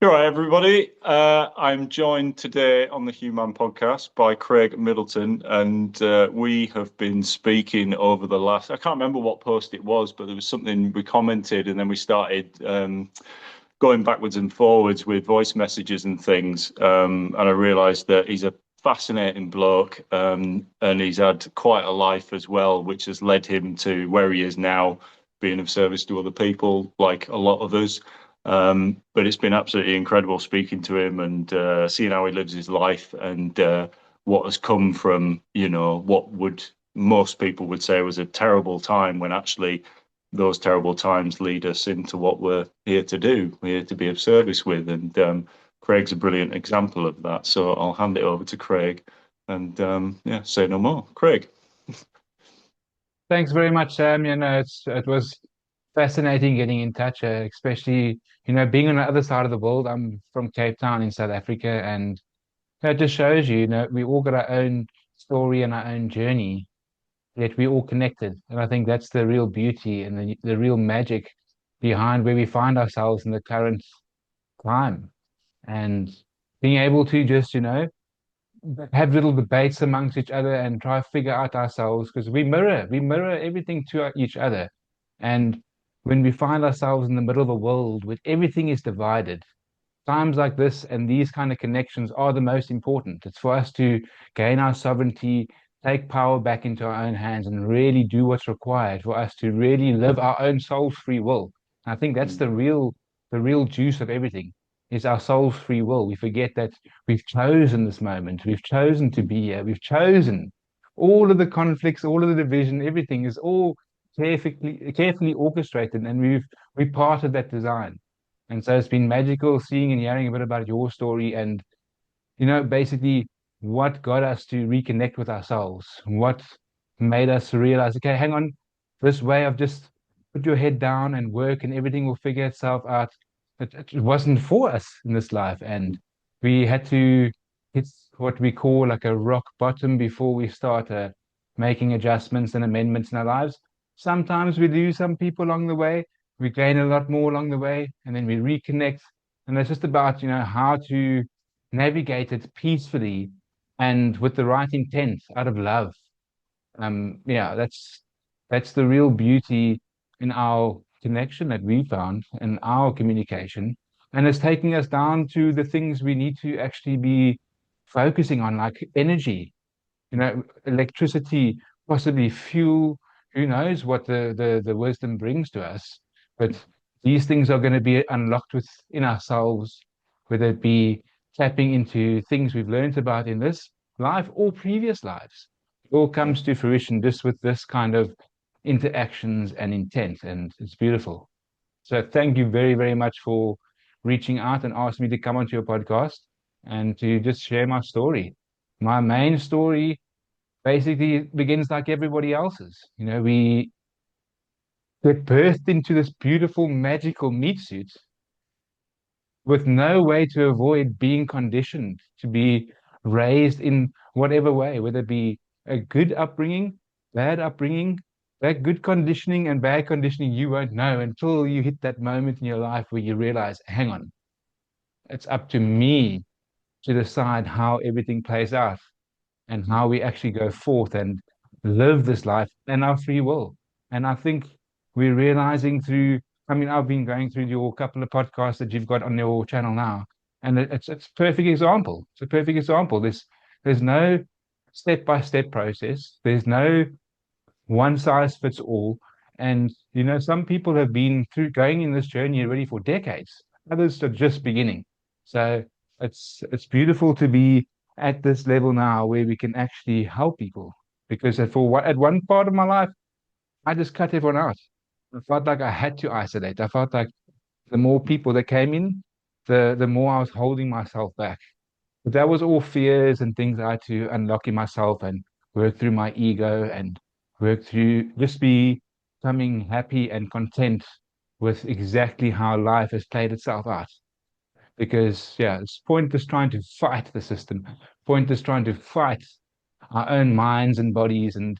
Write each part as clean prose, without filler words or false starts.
All right, everybody. I'm joined today on the Human podcast by Craig Middleton, and we have been speaking over the last. I can't remember what post it was, but there was something we commented, and then we started going backwards and forwards with voice messages and things. And I realised that he's a fascinating bloke, and he's had quite a life as well, which has led him to where he is now, being of service to other people, like a lot of us. But it's been absolutely incredible speaking to him and seeing how he lives his life and what has come from, what would most people would say was a terrible time when actually those terrible times lead us into what we're here to do. We're here to be of service with. And Craig's a brilliant example of that. So I'll hand it over to Craig and yeah, say no more. Craig. Thanks very much, Sam. It was fascinating getting in touch, especially being on the other side of the world. I'm from Cape Town in South Africa, and it just shows we all got our own story and our own journey, yet we all connected. And I think that's the real beauty and the real magic behind where we find ourselves in the current time, and being able to just have little debates amongst each other and try to figure out ourselves because we mirror everything to each other. And when we find ourselves in the middle of a world where everything is divided, times like this and these kind of connections are the most important. It's for us to gain our sovereignty, take power back into our own hands, and really do what's required for us to really live our own soul's free will. And I think that's the real juice of everything is our soul's free will. We forget that we've chosen this moment, we've chosen to be here, we've chosen all of the conflicts, all of the division, everything is all carefully orchestrated, and we're part of that design. And so it's been magical seeing and hearing a bit about your story and, basically what got us to reconnect with ourselves, what made us realize, okay, hang on, this way of just put your head down and work and everything will figure itself out. It wasn't for us in this life. And we had to hit what we call like a rock bottom before we start making adjustments and amendments in our lives. Sometimes we lose some people along the way, we gain a lot more along the way, and then we reconnect. And it's just about, how to navigate it peacefully and with the right intent out of love. Yeah, that's the real beauty in our connection that we found in our communication. And it's taking us down to the things we need to actually be focusing on, like energy, electricity, possibly fuel. Who knows what the wisdom brings to us? But these things are going to be unlocked within ourselves, whether it be tapping into things we've learned about in this life or previous lives. It all comes to fruition just with this kind of interactions and intent, and it's beautiful. So thank you very, very much for reaching out and asking me to come onto your podcast and to just share my story. My main story basically begins like everybody else's. We get birthed into this beautiful, magical meat suit with no way to avoid being conditioned to be raised in whatever way, whether it be a good upbringing, bad upbringing, that good conditioning and bad conditioning, you won't know until you hit that moment in your life where you realize, hang on, it's up to me to decide how everything plays out and how we actually go forth and live this life and our free will. And I think we're realizing through, I mean, I've been going through your couple of podcasts that you've got on your channel now, and it's a perfect example. It's a perfect example. There's no step-by-step process. There's no one size fits all. And some people have been through going in this journey already for decades. Others are just beginning. So it's beautiful to be at this level now where we can actually help people. Because at one part of my life, I just cut everyone out. I felt like I had to isolate. I felt like the more people that came in, the more I was holding myself back. But that was all fears and things I had to unlock in myself and work through my ego and work through just becoming happy and content with exactly how life has played itself out. Because yeah, it's pointless trying to fight the system, pointless trying to fight our own minds and bodies and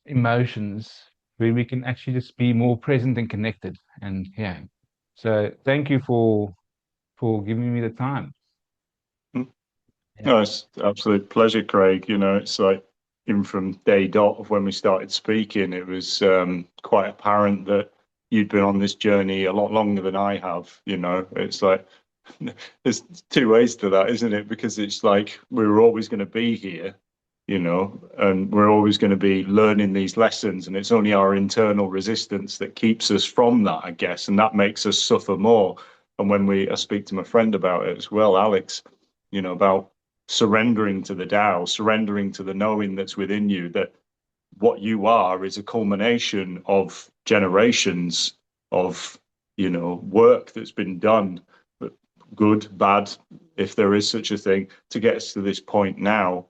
emotions, where we can actually just be more present and connected. And yeah, so thank you for for giving me the time. Yeah. No, it's an absolute pleasure, Craig. It's like even from day dot of when we started speaking, it was quite apparent that you'd been on this journey a lot longer than I have. It's like there's two ways to that, isn't it? Because it's like we were always going to be here, and we're always going to be learning these lessons, and it's only our internal resistance that keeps us from that, I guess, and that makes us suffer more. And I speak to my friend about it as well, Alex, about surrendering to the Tao, surrendering to the knowing that's within you, that what you are is a culmination of generations of, work that's been done, good, bad, if there is such a thing, to get us to this point now.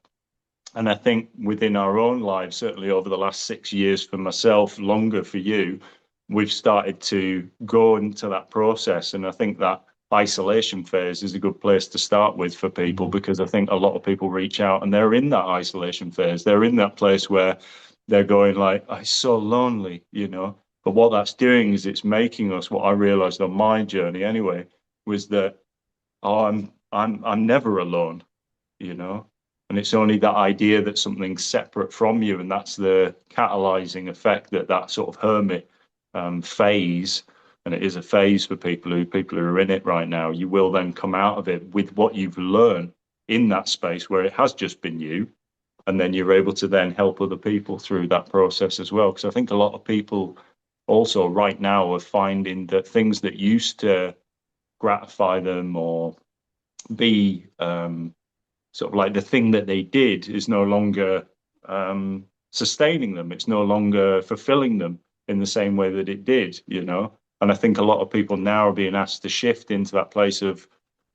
And I think within our own lives, certainly over the last 6 years for myself, longer for you, we've started to go into that process. And I think that isolation phase is a good place to start with for people, Mhm. because I think a lot of people reach out and they're in that isolation phase. They're in that place where they're going like, oh, it's so lonely. But what that's doing is it's making us, what I realized on my journey anyway, was that, oh, I'm never alone, you know. And it's only that idea that something's separate from you, and that's the catalyzing effect, that sort of hermit phase. And it is a phase for people who are in it right now. You will then come out of it with what you've learned in that space where it has just been you, and then you're able to then help other people through that process as well. Because I think a lot of people also right now are finding that things that used to gratify them or be sort of like the thing that they did is no longer sustaining them. It's no longer fulfilling them in the same way that it did. And I think a lot of people now are being asked to shift into that place of,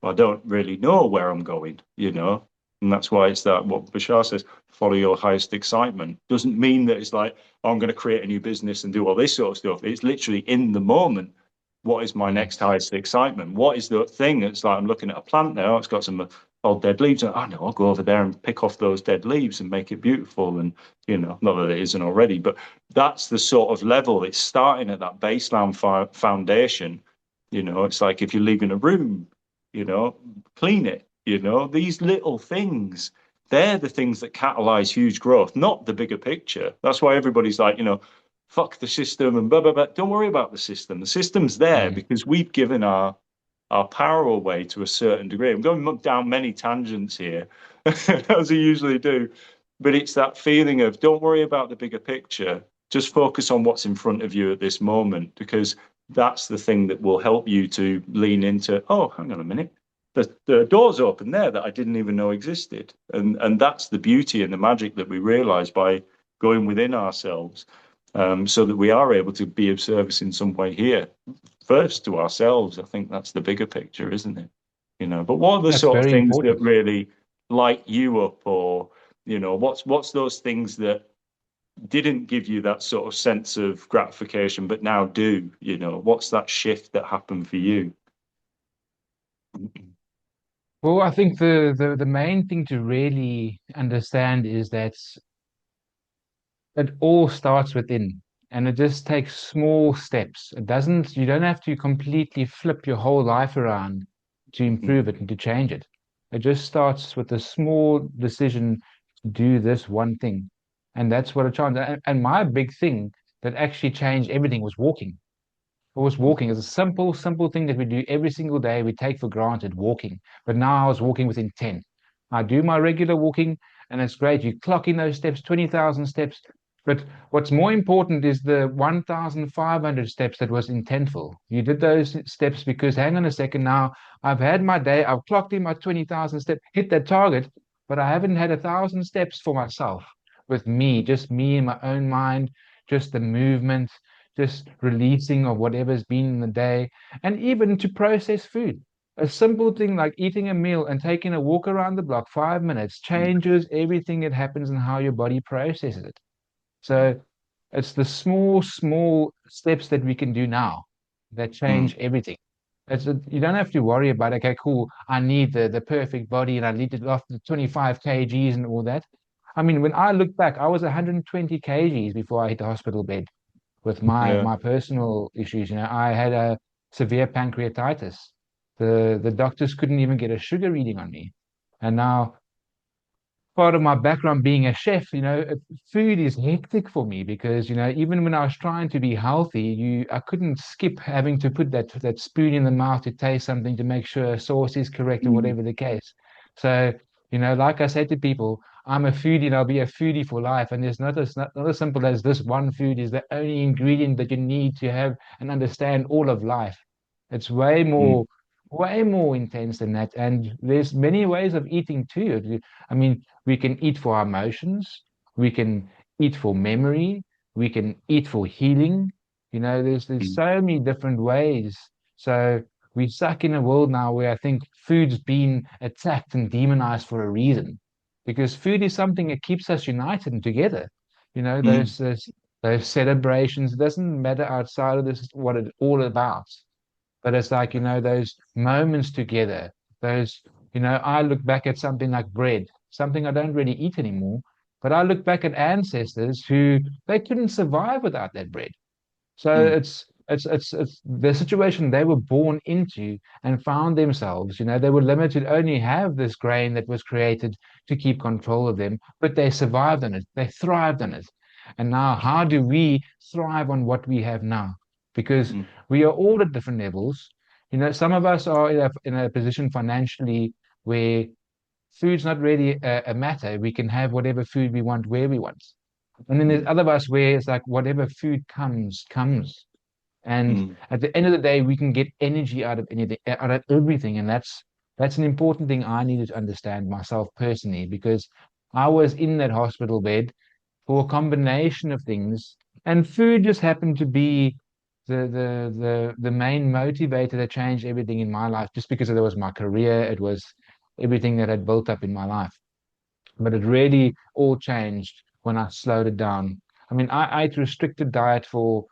well, I don't really know where I'm going. And that's why it's that what Bashar says, follow your highest excitement. Doesn't mean that it's like, oh, I'm going to create a new business and do all this sort of stuff. It's literally in the moment. What is my next Yes. highest excitement? What is the thing? It's like I'm looking at a plant now. It's got some old dead leaves. And I know I'll go over there and pick off those dead leaves and make it beautiful. And, not that it isn't already, but that's the sort of level. It's starting at that baseline foundation. It's like if you're leaving a room, clean it. These little things, they're the things that catalyze huge growth, not the bigger picture. That's why everybody's like, fuck the system and blah, blah, blah. Don't worry about the system. The system's there Mm. because we've given our power away to a certain degree. I'm going down many tangents here, as I usually do, but it's that feeling of don't worry about the bigger picture. Just focus on what's in front of you at this moment, because that's the thing that will help you to lean into, oh, hang on a minute. The door's open there that I didn't even know existed. And that's the beauty and the magic that we realize by going within ourselves, so that we are able to be of service in some way here first to ourselves. I think that's the bigger picture, isn't it? But what are the That's sort of very things that important. really light you up, or what's those things that didn't give you that sort of sense of gratification, but now do? What's that shift that happened for you? Well, I think the main thing to really understand is that it all starts within, and it just takes small steps. You don't have to completely flip your whole life around to Mm, improve it and to change it. It just starts with a small decision to do this one thing. And that's what I tried. And my big thing that actually changed everything was walking. I was mm, walking. It's a simple, simple thing that we do every single day. We take for granted walking. But now I was walking within 10. I do my regular walking, and it's great. You clock in those steps, 20,000 steps. But what's more important is the 1,500 steps that was intentful. You did those steps because, hang on a second now, I've had my day, I've clocked in my 20,000 steps, hit that target, but I haven't had 1,000 steps for myself with me, just me in my own mind, just the movement, just releasing of whatever's been in the day, and even to process food. A simple thing like eating a meal and taking a walk around the block, 5 minutes, mm, changes everything that happens and how your body processes it. mm, So it's the small, small steps that we can do now that mm, change everything. You don't have to worry about, okay, cool, I need the perfect body and I need to off the 25 kgs and all that. I mean, when I look back, I was 120 kgs before I hit the hospital bed with my yeah. my personal issues. I had a severe pancreatitis, The doctors couldn't even get a sugar reading on me. And now part of my background being a chef, food is hectic for me because, even when I was trying to be healthy, I couldn't skip having to put that spoon in the mouth to taste something to make sure sauce is correct or Mm, whatever the case. So, like I say to people, I'm a foodie and I'll be a foodie for life. And there's not as simple as this one food is the only ingredient that you need to have and understand all of life. It's mm, way more intense than that. And there's many ways of eating too. I mean, we can eat for our emotions. We can eat for memory. We can eat for healing. There's mm, so many different ways. So we're stuck in a world now where I think food's been attacked and demonized for a reason, because food is something that keeps us united and together. You know, mm, those those those celebrations. It doesn't matter outside of this what it's all about. But it's like, those moments together, I look back at something like bread, something I don't really eat anymore, but I look back at ancestors who they couldn't survive without that bread. So mm, it's the situation they were born into and found themselves. They were limited, only have this grain that was created to keep control of them, but they survived on it. They thrived on it. And now, how do we thrive on what we have now? Because mm, we are all at different levels. Some of us are in a position financially where food's not really a matter. We can have whatever food we want where we want. And then there's mm, other of us where it's like whatever food comes, comes. And mm, at the end of the day, we can get energy out of anything, out of everything. And that's an important thing I needed to understand myself personally, because I was in that hospital bed for a combination of things, and food just happened to be the main motivator that changed everything in my life, just because it was my career, it was everything that had built up in my life. But it really all changed when I slowed it down. I mean, I ate restricted diet for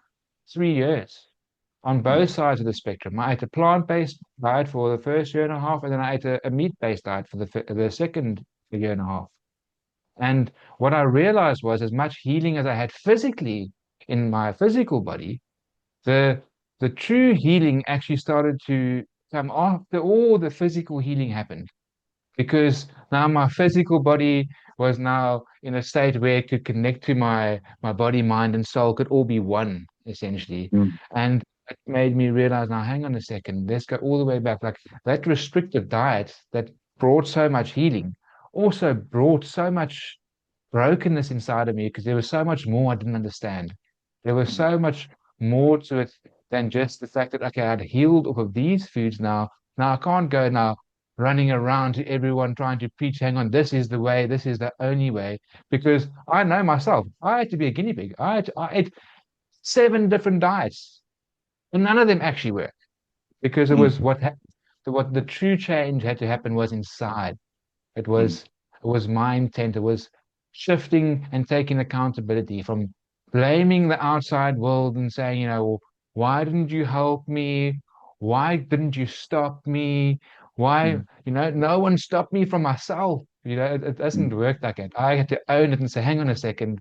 3 years on mm, both sides of the spectrum. I ate a plant-based diet for the first year and a half, and then I ate a meat-based diet for the second year and a half. And what I realized was, as much healing as I had physically in my physical body, the the true healing actually started to come after all the physical healing happened, because now my physical body was now in a state where it could connect to my body, mind, and soul, could all be one essentially. mm, And it made me realize, now hang on a second, let's go all the way back. Like that restrictive diet that brought so much healing also brought so much brokenness inside of me, because there was so much more I didn't understand. There was mm, so much more to it than just the fact that, okay, I'd healed off of these foods now. Now I can't go now running around to everyone trying to preach, hang on, this is the way, this is the only way. Because I know myself, I had to be a guinea pig. I ate 7 different diets, and none of them actually worked, because it mm, was what the true change had to happen was inside. It mm, was it was my intent. It was shifting and taking accountability from blaming the outside world and saying, why didn't you help me? Why didn't you stop me? Why, mm, no one stopped me from myself. It mm, doesn't work like that. I had to own it and say, hang on a second,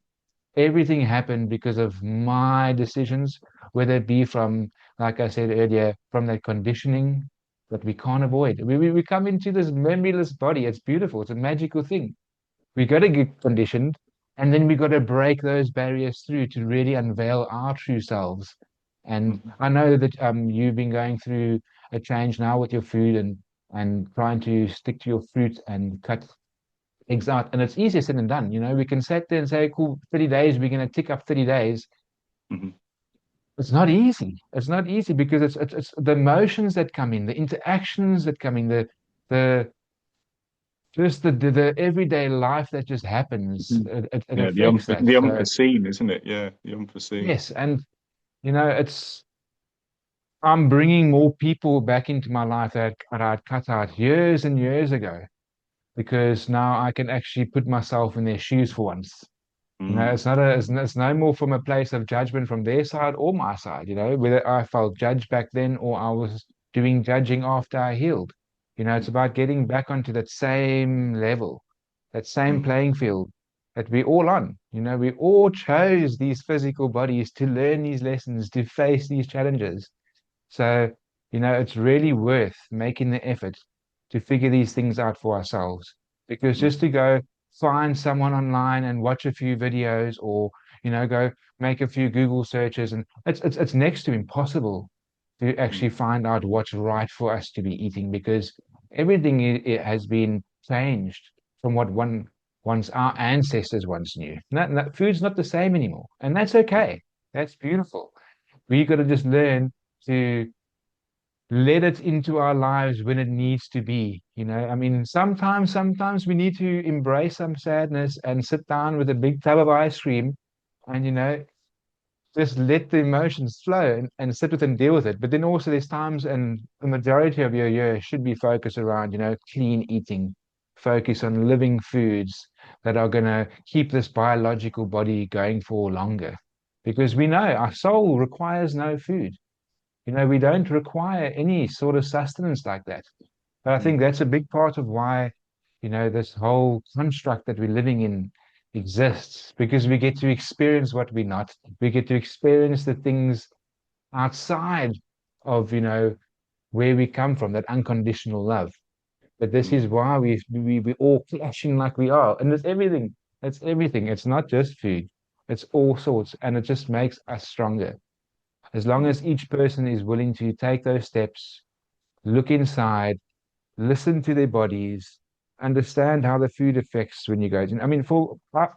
everything happened because of my decisions, whether it be from, like I said earlier, from that conditioning that we can't avoid. We come into this memoryless body. It's beautiful. It's a magical thing. We got to get conditioned, and then we got to break those barriers through to really unveil our true selves. And mm. I know that you've been going through a change now with your food, and trying to stick to your fruit and cut things out. And it's easier said than done. We can sit there and say, cool, 30 days, we're going to tick up 30 days. Mhm. It's not easy. It's not easy because it's the emotions that come in, the interactions that come in, the just the everyday life that just happens. Mhm. It Yeah, affects that. the So unforeseen, isn't it? Yeah, the unforeseen. yes, and it's I'm bringing more people back into my life that I'd cut out years and years ago, because now I can actually put myself in their shoes for once. Mm, It's not a, it's no more from a place of judgment from their side or my side, whether I felt judged back then or I was doing judging after I healed. It's about getting back onto that same level, that same mm, playing field that we all on. We all chose these physical bodies to learn these lessons, to face these challenges. So it's really worth making the effort to figure these things out for ourselves. Because Mm, just to go find someone online and watch a few videos or, go make a few Google searches, and it's next to impossible to mm, actually find out what's right for us to be eating because everything it has been changed from what once our ancestors once knew. Food's not the same anymore, and that's okay. That's beautiful. We got to just learn to let it into our lives when it needs to be. I mean, sometimes we need to embrace some sadness and sit down with a big tub of ice cream and, just let the emotions flow and sit with and deal with it. But then also there's times and the majority of your year should be focused around, clean eating, focus on living foods that are going to keep this biological body going for longer. Because we know our soul requires no food. We don't require any sort of sustenance like that. But I mm, think that's a big part of why, this whole construct that we're living in exists because we get to experience what we're not. We get to experience the things outside of, where we come from, that unconditional love. But this mm, is why we all clashing like we are. And it's everything. It's everything. It's not just food. It's all sorts. And it just makes us stronger. As long mm, as each person is willing to take those steps, look inside, listen to their bodies, understand how the food affects when you go to. I mean,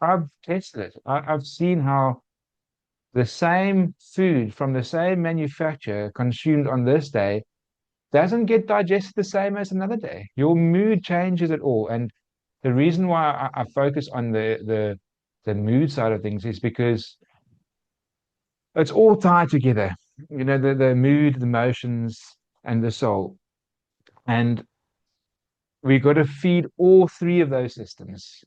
I've tested it. I've seen how the same food from the same manufacturer consumed on this day doesn't get digested the same as another day. Your mood changes at all. And the reason why I focus on the mood side of things is because it's all tied together. The mood, the emotions, and the soul. And we got to feed all three of those systems.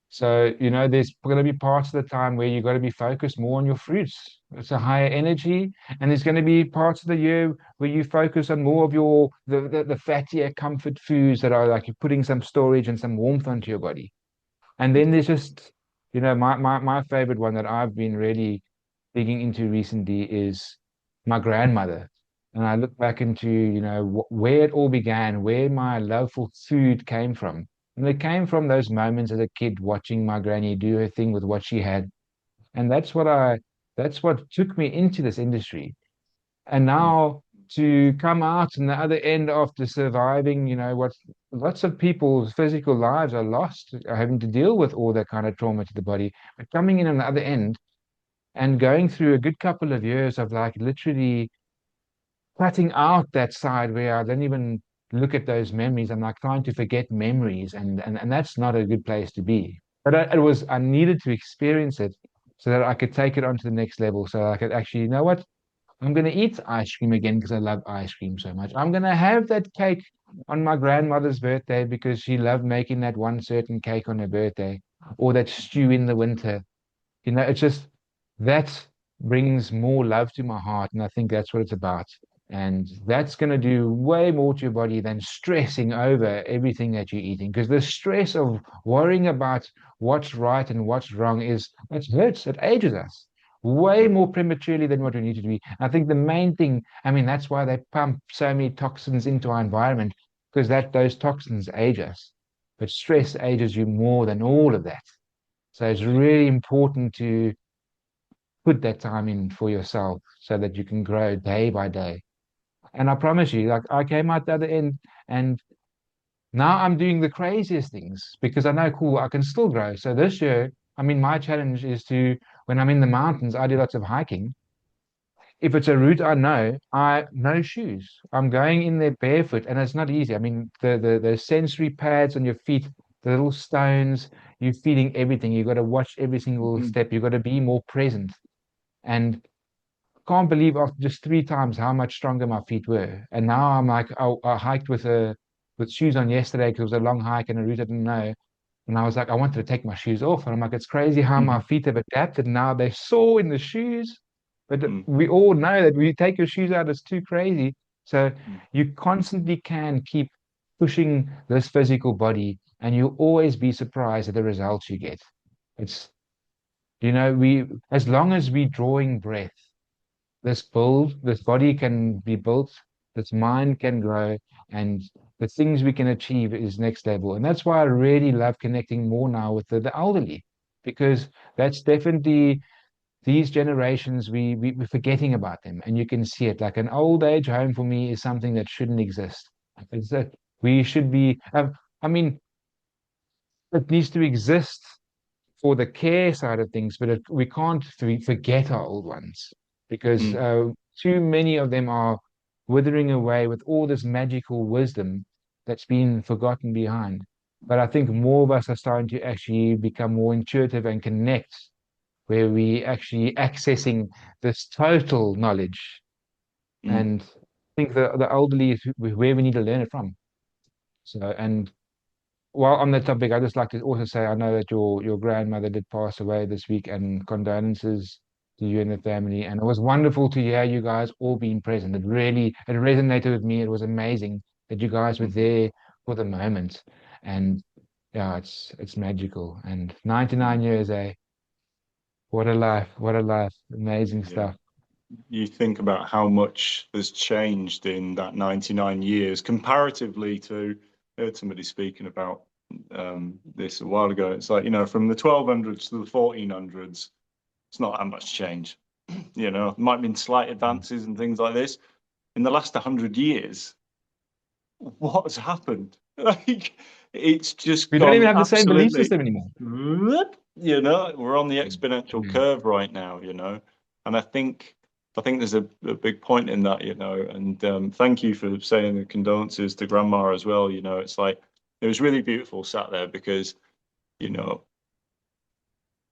So, there's going to be parts of the time where you got to be focused more on your fruits. It's a higher energy. And there's going to be parts of the year where you focus on more of the fattier comfort foods that are like you're putting some storage and some warmth onto your body. And then there's just, my favorite one that I've been really digging into recently is my grandmother. And I look back into, where it all began, where my love for food came from. And it came from those moments as a kid watching my granny do her thing with what she had. And that's what took me into this industry. And mm, now to come out on the other end after surviving, what lots of people's physical lives are lost, are having to deal with all that kind of trauma to the body. But coming in on the other end and going through a good couple of years of like literally cutting out that side where I don't even look at those memories. I'm like trying to forget memories, and that's not a good place to be. But I needed to experience it so that I could take it on to the next level. So I could actually, you know what? I'm going to eat ice cream again because I love ice cream so much. I'm going to have that cake on my grandmother's birthday because she loved making that one certain cake on her birthday, or that stew in the winter. It's just that brings more love to my heart, and I think that's what it's about. And that's going to do way more to your body than stressing over everything that you're eating. Because the stress of worrying about what's right and what's wrong it hurts, it ages us way mm, more prematurely than what we need to be. I think the main thing, I mean, that's why they pump so many toxins into our environment, because those toxins age us. But stress ages you more than all of that. So it's really important to put that time in for yourself so that you can grow day by day. And I promise you, like I came out the other end and now I'm doing the craziest things because I know, cool, I can still grow. So this year, I mean, my challenge is to, when I'm in the mountains, I do lots of hiking. If it's a route I know, no shoes. I'm going in there barefoot, and it's not easy. I mean, the sensory pads on your feet, the little stones, you're feeling everything. You got to watch every single mm, step. You got to be more present. And can't believe after just three times how much stronger my feet were. And now I'm like, I hiked with shoes on yesterday because it was a long hike and a route I didn't know. And I was like, I wanted to take my shoes off. And I'm like, it's crazy how my mm, feet have adapted. Now they're sore in the shoes. But mm, we all know that when you take your shoes out, it's too crazy. So mm, you constantly can keep pushing this physical body, and you'll always be surprised at the results you get. It's, as long as we're drawing breath, this body can be built this mind can grow, and the things we can achieve is next level. And that's why I really love connecting more now with the elderly, because that's definitely these generations, we're forgetting about them, and you can see it. Like an old age home for me is something that shouldn't exist. It's that we should be, I mean, it needs to exist for the care side of things, but we can't forget our old ones, because Mm, too many of them are withering away with all this magical wisdom that's been forgotten behind. But I think more of us are starting to actually become more intuitive and connect, where we actually accessing this total knowledge. mm, And I think the elderly is where we need to learn it from. So, and while on that topic, I just like to also say I know that your grandmother did pass away this week, and condolences to you and the family. And it was wonderful to hear you guys all being present. It resonated with me. It was amazing that you guys were mm. there for the moment. And yeah, it's magical. And Mm. 99 years, eh? What a life! What a life! Amazing Yeah. stuff. You think about how much has changed in that 99 years comparatively to, I heard somebody speaking about this a while ago. It's like, from the 1200s to the 1400s, it's not that much change. There might have been slight Mm. advances and things like this. In the last 100 years, what has happened? Like, it's just We don't even gone have the same belief absolutely, system anymore. we're on the Mm. exponential Mm. curve right now, and I think there's a big point in that, and thank you for saying the condolences to grandma as well. It's like it was really beautiful sat there because, you know,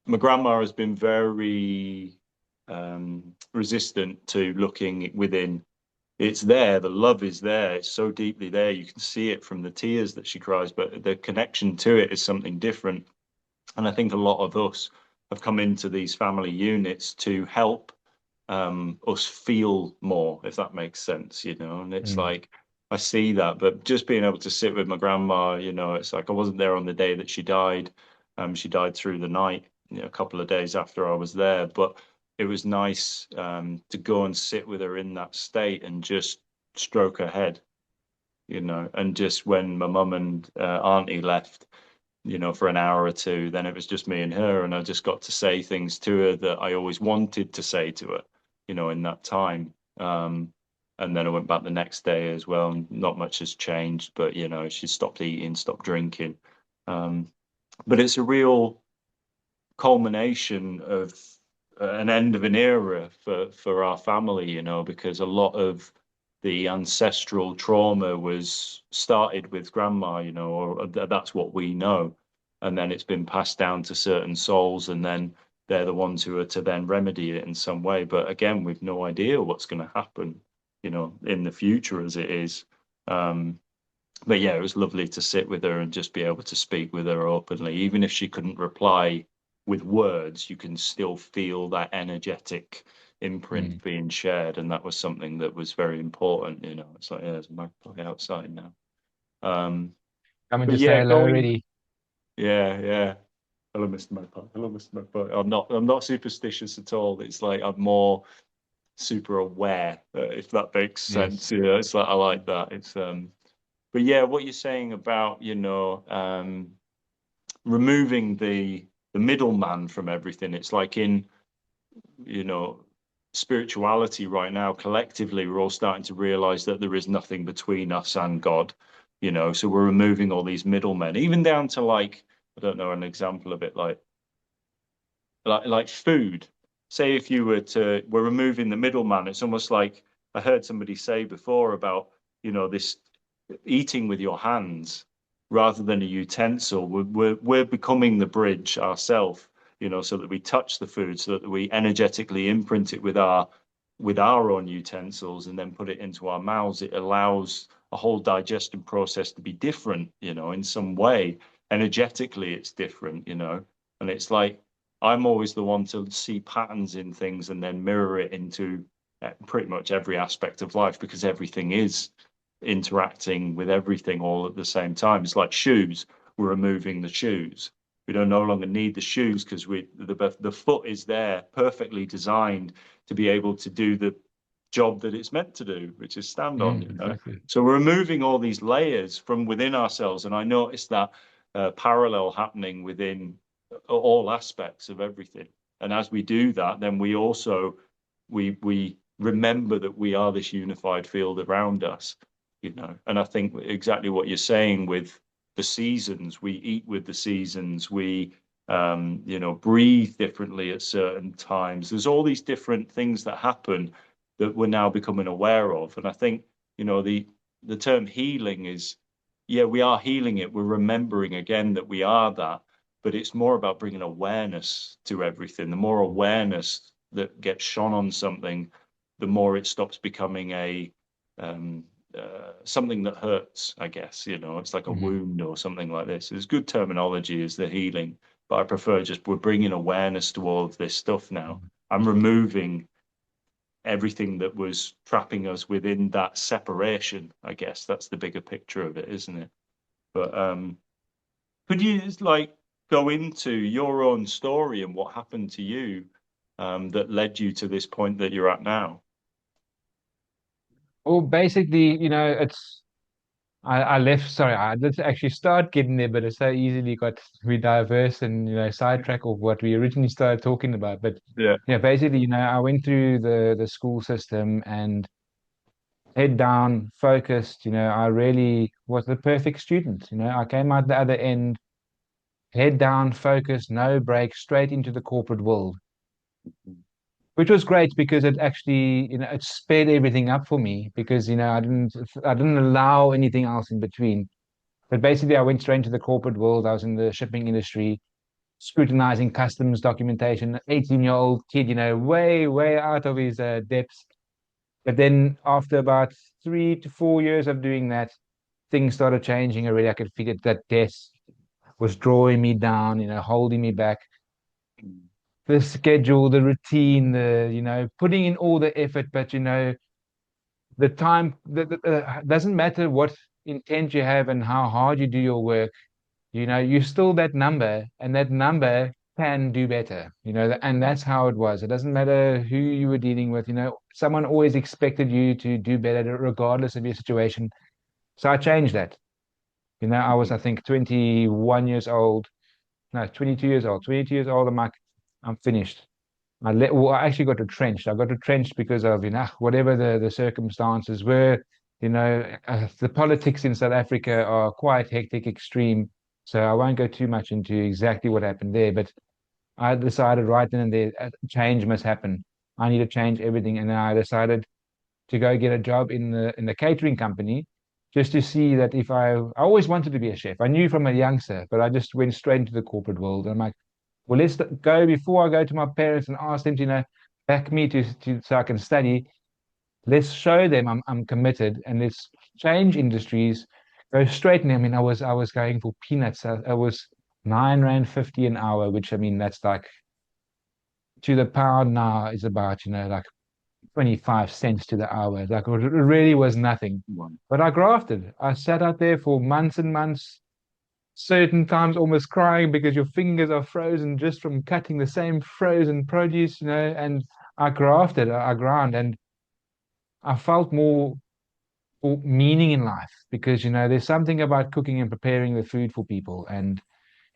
my grandma has been very resistant to looking within. It's there, the love is there, it's so deeply there. You can see it from the tears that she cries, but the connection to it is something different. And I think a lot of us have come into these family units to help us feel more, if that makes sense, And it's Mm. like I see that, but just being able to sit with my grandma, it's like I wasn't there on the day that she died. She died through the night, a couple of days after I was there, but it was nice to go and sit with her in that state and just stroke her head, and just when my mum and auntie left, for an hour or two, then it was just me and her, and I just got to say things to her that I always wanted to say to her, in that time. And then I went back the next day as well, and not much has changed, but she stopped eating, stopped drinking. Um, but it's a real culmination of an end of an era for our family, because a lot of the ancestral trauma was started with grandma, or that's what we know, and then it's been passed down to certain souls, and then they're the ones who are to then remedy it in some way. But again, we've no idea what's going to happen, in the future as it is. Um, but yeah, it was lovely to sit with her and just be able to speak with her openly. Even if she couldn't reply with words, you can still feel that energetic Mm. imprint being shared. And that was something that was very important. It's like, yeah, there's a magpie outside now. Um, Coming but to say yeah, hello going, already. yeah, yeah. Hello, Mr. Magpie. Hello, Mr. Magpie. I'm not superstitious at all. It's like I'm more super aware, if that makes Yes. sense. It's like I like that. But yeah, what you're saying about, removing the middleman from everything. It's like in, you know, spirituality right now, collectively, we're all starting to realize that there is nothing between us and God, so we're removing all these middlemen, even down to like, I don't know, an example of it like food. Say if you were to, we're removing the middleman. It's almost like I heard somebody say before about, this eating with your hands rather than a utensil. We're becoming the bridge ourselves, so that we touch the food, so that we energetically imprint it with our own utensils and then put it into our mouths. It allows a whole digestion process to be different, in some way. Energetically, it's different, and it's like I'm always the one to see patterns in things and then mirror it into pretty much every aspect of life, because everything is interacting with everything all at the same time. It's like shoes. We're removing the shoes. We don't no longer need the shoes because the foot is there perfectly designed to be able to do job that it's meant to do, which is stand on, you know. Exactly. So we're removing all these layers from within ourselves, and I noticed that parallel happening within all aspects of everything. And as we do that, then we also we remember that we are this unified field around us, you know. And I think exactly what you're saying with the seasons, we eat with the seasons, we you know, breathe differently at certain times. There's all these different things that happen that we're now becoming aware of. And I think, you know, the term healing is, yeah, we are healing it. We're remembering again that we are that, but it's more about bringing awareness to everything. The more awareness that gets shone on something, the more it stops becoming a something that hurts, I guess. You know, it's like a Hmm. wound or something like this. There's good terminology is the healing, but I prefer just we're bringing awareness to all of this stuff now. I'm removing everything that was trapping us within that separation. I guess that's the bigger picture of it, isn't it? But could you just like go into your own story and what happened to you that led you to this point that you're at now? Well, basically, I left. Sorry, I did actually start getting there, but it so easily got we diverse and sidetrack of what we originally started talking about. But Yeah. yeah, basically, I went through the school system and head down, focused. I really was the perfect student. I came out the other end, head down, focused, no break, straight into the corporate world, which was great because it actually, it sped everything up for me because, I didn't allow anything else in between. But basically, I went straight into the corporate world. I was in the shipping industry, scrutinizing customs documentation, 18-year-old kid, way, way out of his depths. But then after about 3 to 4 years of doing that, things started changing already. I could figure that desk was drawing me down, holding me back. The schedule, the routine, putting in all the effort, but the time doesn't matter what intent you have and how hard you do your work. You're still that number, and that number can do better. And that's how it was. It doesn't matter who you were dealing with. Someone always expected you to do better, regardless of your situation. So I changed that. I was, I think, 21 years old. No, 22 years old. 22 years old. I'm finished. Well, I actually got retrenched. I got retrenched because of, whatever the circumstances were. The politics in South Africa are quite hectic, extreme. So I won't go too much into exactly what happened there. But I decided right then and there, change must happen. I need to change everything. And then I decided to go get a job in the catering company just to see that if I always wanted to be a chef. I knew from a youngster, but I just went straight into the corporate world. I'm like, well, let's go before I go to my parents and ask them to, back me to so I can study. Let's show them I'm committed and let's change industries. Go straight in. I mean, I was going for peanuts. I was 9 Rand 50 an hour, which I mean that's like to the pound now is about, like 25 cents to the hour. Like it really was nothing. One. But I grafted. I sat out there for months and months, certain times almost crying because your fingers are frozen just from cutting the same frozen produce, and I grafted, I ground, and I felt more meaning in life because, there's something about cooking and preparing the food for people. And,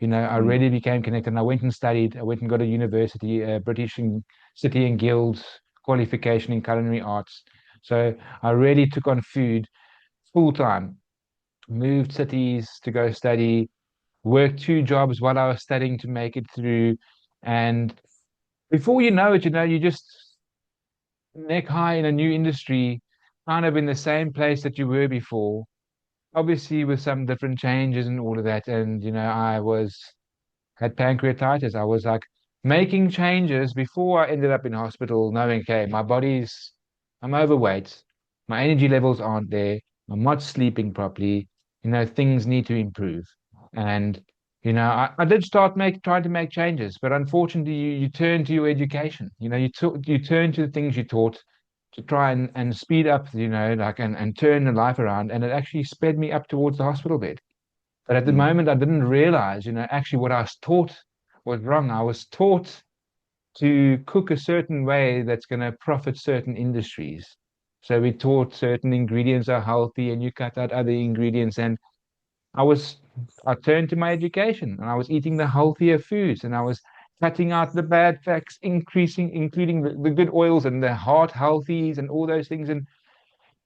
I Mm. really became connected. And I went and studied. I went and got a university, British and City and Guilds qualification in culinary arts. So I really took on food full time, moved cities to go study, worked 2 jobs while I was studying to make it through. And before you know it, you just neck high in a new industry, kind of in the same place that you were before, obviously with some different changes and all of that. And, I had pancreatitis. I was like making changes before I ended up in hospital, knowing, okay, I'm overweight, my energy levels aren't there, I'm not sleeping properly, things need to improve. And, I did start trying to make changes, but unfortunately, you turn to your education. You turn to the things you taught to try and speed up, like and turn the life around. And it actually sped me up towards the hospital bed. But at the Mm. moment, I didn't realize, actually what I was taught was wrong. I was taught to cook a certain way that's going to profit certain industries. So we taught certain ingredients are healthy and you cut out other ingredients. And I was, I turned to my education and I was eating the healthier foods and I was cutting out the bad fats, including the good oils and the heart healthies and all those things. And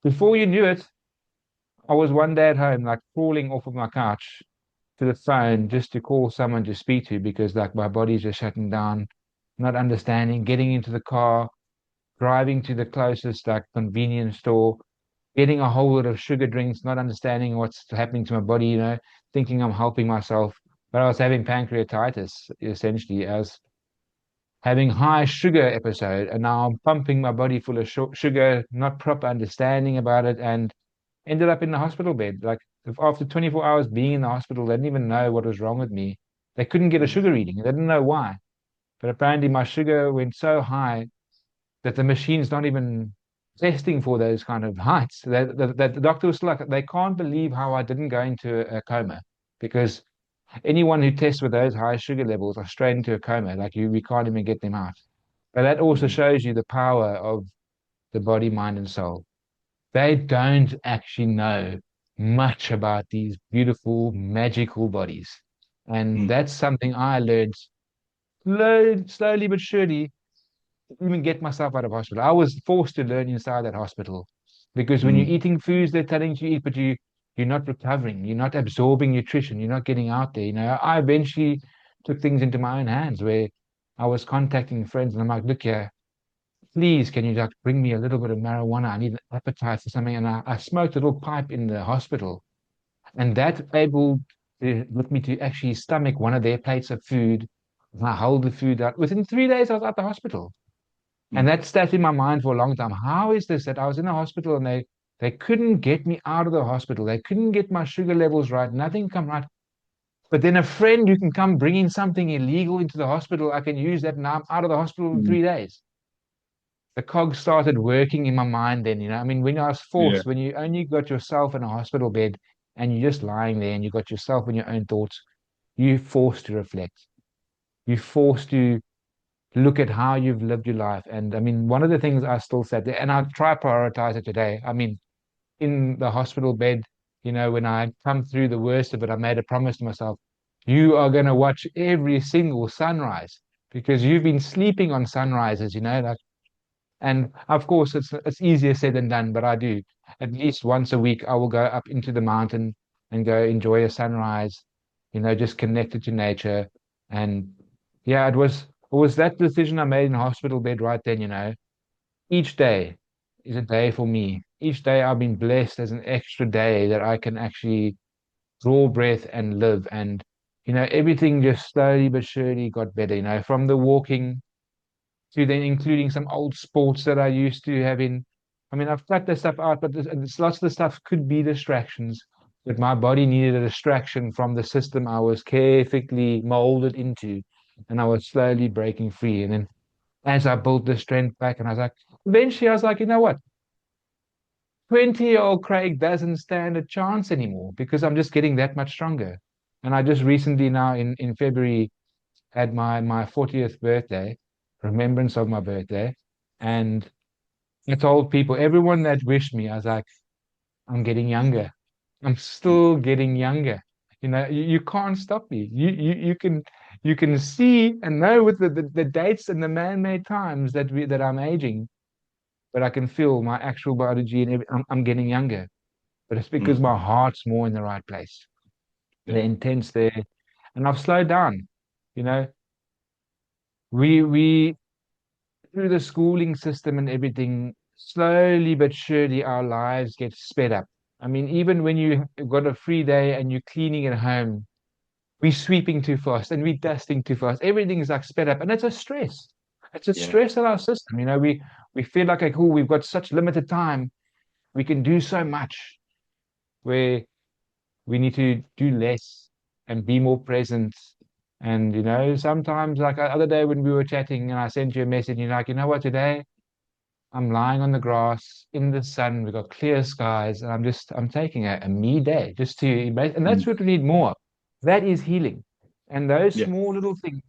before you knew it, I was one day at home, like crawling off of my couch to the phone just to call someone to speak to because like my body's just shutting down, not understanding, getting into the car, driving to the closest like convenience store, getting a whole lot of sugar drinks, not understanding what's happening to my body, thinking I'm helping myself. But I was having pancreatitis essentially as having high sugar episode, and now I'm pumping my body full of sugar, not proper understanding about it, and ended up in the hospital bed. Like after 24 hours being in the hospital, they didn't even know what was wrong with me. They couldn't get a Mm. sugar reading. They didn't know why. But apparently my sugar went so high that the machine's not even testing for those kind of heights. That the doctor was like, they can't believe how I didn't go into a coma because anyone who tests with those high sugar levels are straight into a coma. Like we can't even get them out. But that also Mm. shows you the power of the body, mind, and soul. They don't actually know much about these beautiful, magical bodies. And Mm. that's something I learned slowly but surely even get myself out of hospital. I was forced to learn inside that hospital because when you're Mm. eating foods they're telling you to eat, but you're not recovering, you're not absorbing nutrition, you're not getting out there. I eventually took things into my own hands where I was contacting friends and I'm like, look here, please, can you like bring me a little bit of marijuana? I need an appetite for something. And I smoked a little pipe in the hospital, and that able with me to actually stomach one of their plates of food. I hold the food out. Within 3 days, I was at the hospital. And Mm. that stayed in my mind for a long time. How is this that I was in a hospital and they couldn't get me out of the hospital? They couldn't get my sugar levels right. Nothing come right. But then a friend who can come bringing something illegal into the hospital, I can use that now I'm out of the hospital in Mm. 3 days. The cog started working in my mind then. I mean, when I was Yeah. forced, when you only got yourself in a hospital bed and you're just lying there and you got yourself in your own thoughts, you're forced to reflect. You're forced to look at how you've lived your life. And I mean, one of the things I still said, and I try to prioritize it today. I mean, in the hospital bed, when I come through the worst of it, I made a promise to myself, you are going to watch every single sunrise because you've been sleeping on sunrises, like, and of course it's easier said than done, but I do. At least once a week, I will go up into the mountain and go enjoy a sunrise, just connected to nature. And yeah, it was that decision I made in the hospital bed right then. Each day is a day for me. Each day I've been blessed as an extra day that I can actually draw breath and live. And everything just slowly but surely got better, from the walking to then including some old sports that I used to have in. I mean, I've cut that stuff out, but lots of the stuff could be distractions. But my body needed a distraction from the system I was carefully molded into, and I was slowly breaking free. And then as I built the strength back, and I was like, eventually, I was like, you know what? 20-year-old Craig doesn't stand a chance anymore because I'm just getting that much stronger. And I just recently now in February had my 40th birthday, remembrance of my birthday. And I told people, everyone that wished me, I was like, I'm getting younger. I'm Mm. still getting younger. You can't stop me. You can see and know with the dates and the man-made times that I'm aging, but I can feel my actual biology and I'm getting younger. But it's because Mm. my heart's more in the right place. The Yeah. intent's there, and I've slowed down. You know, we through the schooling system and everything, slowly but surely our lives get sped up. I mean, even when you got a free day and you're cleaning at home, we're sweeping too fast and we're dusting too fast. Everything's like sped up, and it's a stress. It's a Yeah. stress on our system. We feel like oh, we've got such limited time. We can do so much where we need to do less and be more present. And sometimes like the other day when we were chatting and I sent you a message, you're like, you know what, today I'm lying on the grass in the sun. We've got clear skies, and I'm taking a me day just to embrace. And that's Mm. what we need more. That is healing. And those Yeah. small little things,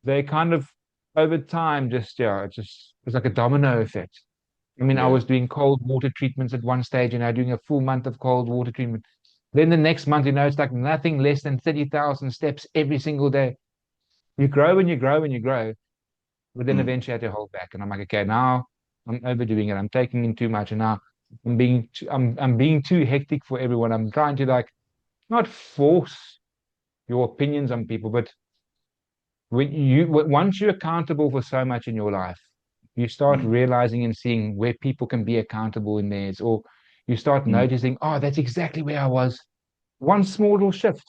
they kind of over time just yeah, it's like a domino effect. I mean, I Yeah. was doing cold water treatments at one stage, doing a full month of cold water treatment. Then the next month, it's like nothing less than 30,000 steps every single day. You grow and you grow and you grow, but then Mm, eventually I had to hold back. And I'm like, okay, now I'm overdoing it. I'm taking in too much, and now I'm being too hectic for everyone. I'm trying to like not force your opinions on people, but once you're accountable for so much in your life, you start mm, realizing and seeing where people can be accountable in theirs, or you start mm, noticing, oh, that's exactly where I was. One small little shift,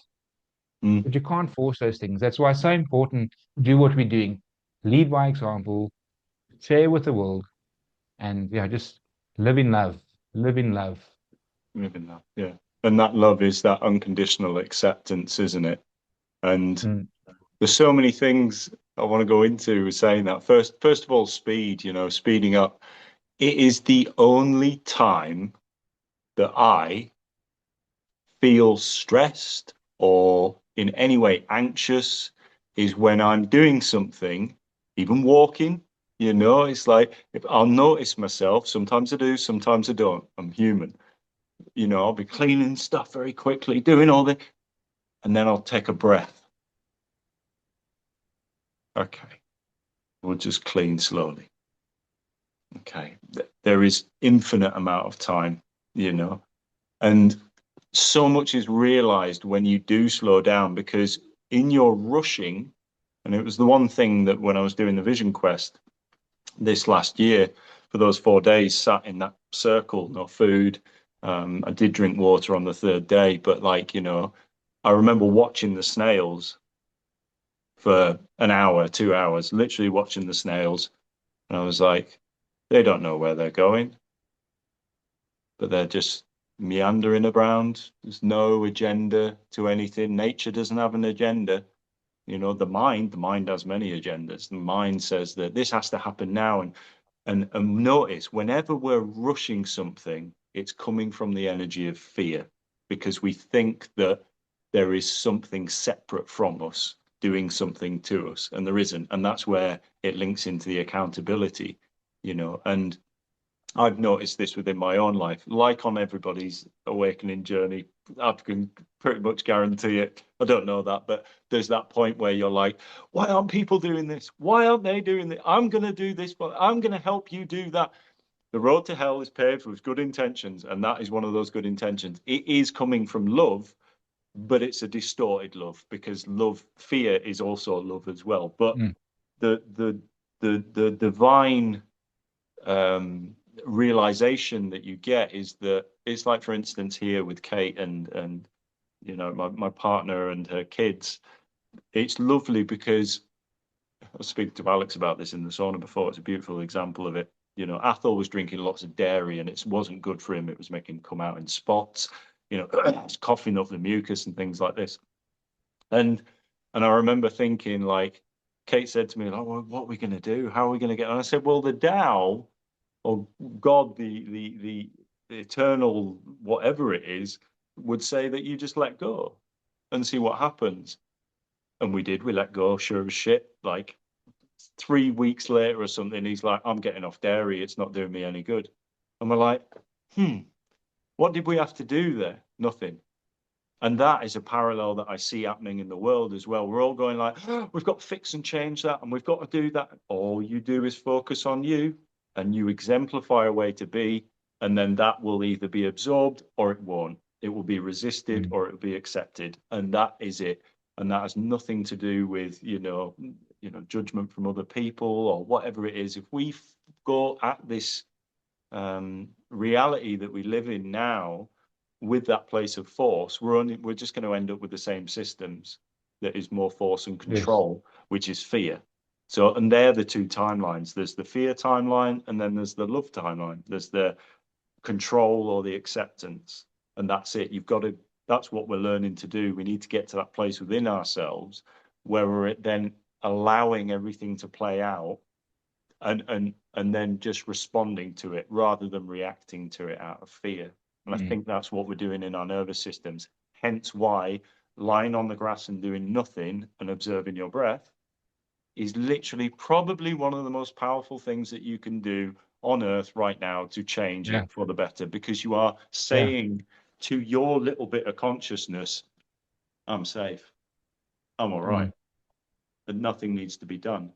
mm. but you can't force those things. That's why it's so important to do what we're doing. Lead by example, share with the world, and yeah, just live in love. Live in love. Living that, yeah. And that love is that unconditional acceptance, isn't it? And Mm, there's so many things I want to go into with saying that. First of all, speed, speeding up. It is the only time that I feel stressed or in any way anxious is when I'm doing something, even walking. It's like if I'll notice myself, sometimes I do, sometimes I don't. I'm human. I'll be cleaning stuff very quickly, doing all this, and then I'll take a breath. Okay, we'll just clean slowly. Okay, there is infinite amount of time, you know, and so much is realized when you do slow down because in your rushing, and it was the one thing that when I was doing the Vision Quest this last year, for those 4 days, sat in that circle, no food. I did drink water on the third day, but I remember watching the snails for an hour, 2 hours, literally watching the snails. And I was like, they don't know where they're going, but they're just meandering around. There's no agenda to anything. Nature doesn't have an agenda. The mind has many agendas. The mind says that this has to happen now. And notice whenever we're rushing something, it's coming from the energy of fear because we think that there is something separate from us doing something to us, and there isn't. And that's where it links into the accountability. And I've noticed this within my own life, like on everybody's awakening journey. I can pretty much guarantee it. I don't know that, but there's that point where you're like, why aren't people doing this? Why aren't they doing this? I'm going to do this, but I'm going to help you do that. The road to hell is paved with good intentions, and that is one of those good intentions. It is coming from love, but it's a distorted love because fear is also love as well. But mm, the divine um, realization that you get is that it's like, for instance, here with Kate and my partner and her kids. It's lovely because I was speaking to Alex about this in the sauna before. It's a beautiful example of it. Athol was drinking lots of dairy and it wasn't good for him. It was making him come out in spots. It's coughing up the mucus and things like this. And and I remember thinking, like, Kate said to me, like, well, what are we going to do? How are we going to get? And I said, well, the Tao or God, the eternal whatever it is, would say that you just let go and see what happens. And we did. We let go, sure as shit. Like 3 weeks later or something, he's like, I'm getting off dairy. It's not doing me any good. And we're like, hmm, what did we have to do there? Nothing. And that is a parallel that I see happening in the world as well. We're all going like, oh, we've got to fix and change that, and we've got to do that. All you do is focus on you, and you exemplify a way to be, and then that will either be absorbed or it won't. It will be resisted mm, or it will be accepted, and that is it. And that has nothing to do with judgment from other people or whatever it is. If we go at this reality that we live in now with that place of force, we're just going to end up with the same systems that is more force and yes. control, which is fear. So, and they're the two timelines. There's the fear timeline, and then there's the love timeline. There's the control or the acceptance, and that's it. You've got to. That's what we're learning to do. We need to get to that place within ourselves where we're then allowing everything to play out and then just responding to it rather than reacting to it out of fear. And I Mm, think that's what we're doing in our nervous systems. Hence why lying on the grass and doing nothing and observing your breath is literally probably one of the most powerful things that you can do on earth right now to change Yeah. it for the better, because you are Yeah. saying to your little bit of consciousness, I'm safe, I'm all right, Mm. and nothing needs to be done.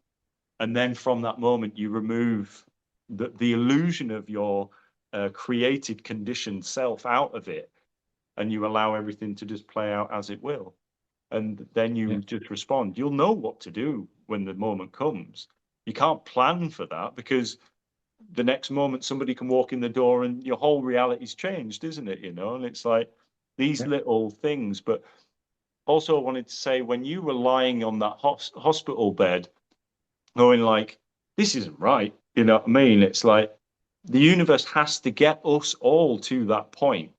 And then from that moment, you remove the illusion of your created, conditioned self out of it, and you allow everything to just play out as it will. And then Yeah. you just respond. You'll know what to do when the moment comes. You can't plan for that, because the next moment somebody can walk in the door and your whole reality's changed, isn't it? And it's like these Yeah. little things. But also, I wanted to say, when you were lying on that hospital bed, going like, this isn't right. You know what I mean? It's like the universe has to get us all to that point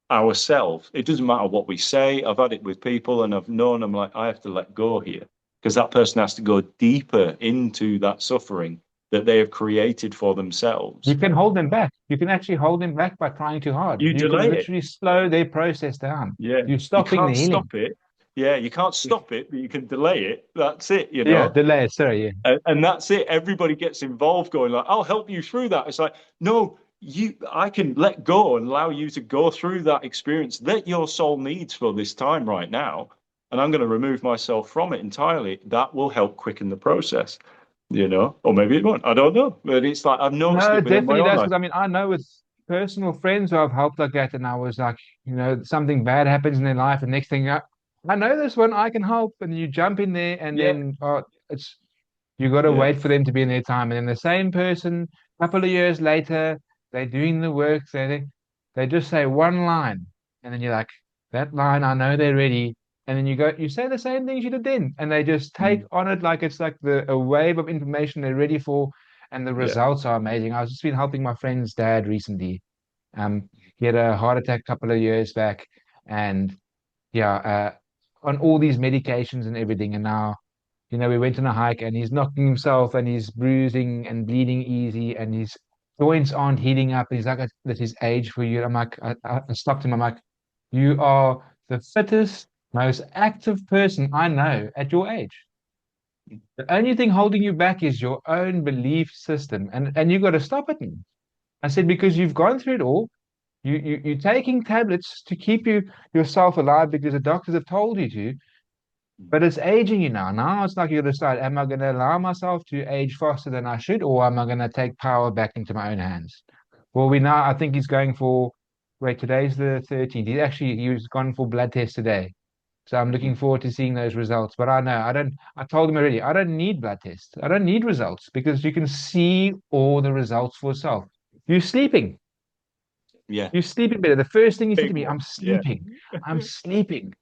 ourselves. It doesn't matter what we say. I've had it with people, and I've known I'm like, I have to let go here, because that person has to go deeper into that suffering that they have created for You themselves. can hold them back. You can actually hold them back by trying too hard. You You can delay it. literally slow their process down. Yeah. You're You stopping the can't healing. stop it. Yeah, you can't stop it, but you can delay it. That's it. Yeah, delay. Sorry. Yeah. And that's it. Everybody gets involved, going like, I'll help you through that. It's like, no, I can let go and allow you to go through that experience that your soul needs for this time right now. And I'm going to remove myself from it entirely. That will help quicken the process. Or maybe it won't. I don't know. But it's like, I've noticed No, it it within my definitely own does. life. Because I mean, I know with personal friends who I've helped like that, and I was like, something bad happens in their life, and next thing I know this one, I can help, and you jump in there, and Yeah. then it's you got to Yeah. wait for them to be in their time, and then the same person, a couple of years later, they're doing the work, they just say one line, and then you're like, that line, I know they're ready, and then you say the same things you did then, and they just take Mm. on it like it's like a wave of information they're ready for, and the Yeah. results are amazing. I was just been helping my friend's dad recently. He had a heart attack a couple of years back, and yeah, on all these medications and everything, and now we went on a hike and he's knocking himself and he's bruising and bleeding easy and his joints aren't healing up. He's like, "This is age for you." I'm like, I stopped him. I'm like, you are the fittest, most active person I know at your age. The only thing holding you back is your own belief system. And you got to stop it. I said, because you've gone through it all. You're taking tablets to keep yourself alive because the doctors have told you to. But it's aging you now. Now it's like you decide, am I going to allow myself to age faster than I should, or am I going to take power back into my own hands? Well, I think he's going for, wait, today's the 13th. He was gone for blood test today. So I'm looking forward to seeing those results. But I told him already, I don't need blood tests. I don't need results because you can see all the results for yourself. You're sleeping. Yeah. You're sleeping better. The first thing he said to Big me, I'm one. Yeah. sleeping. I'm sleeping.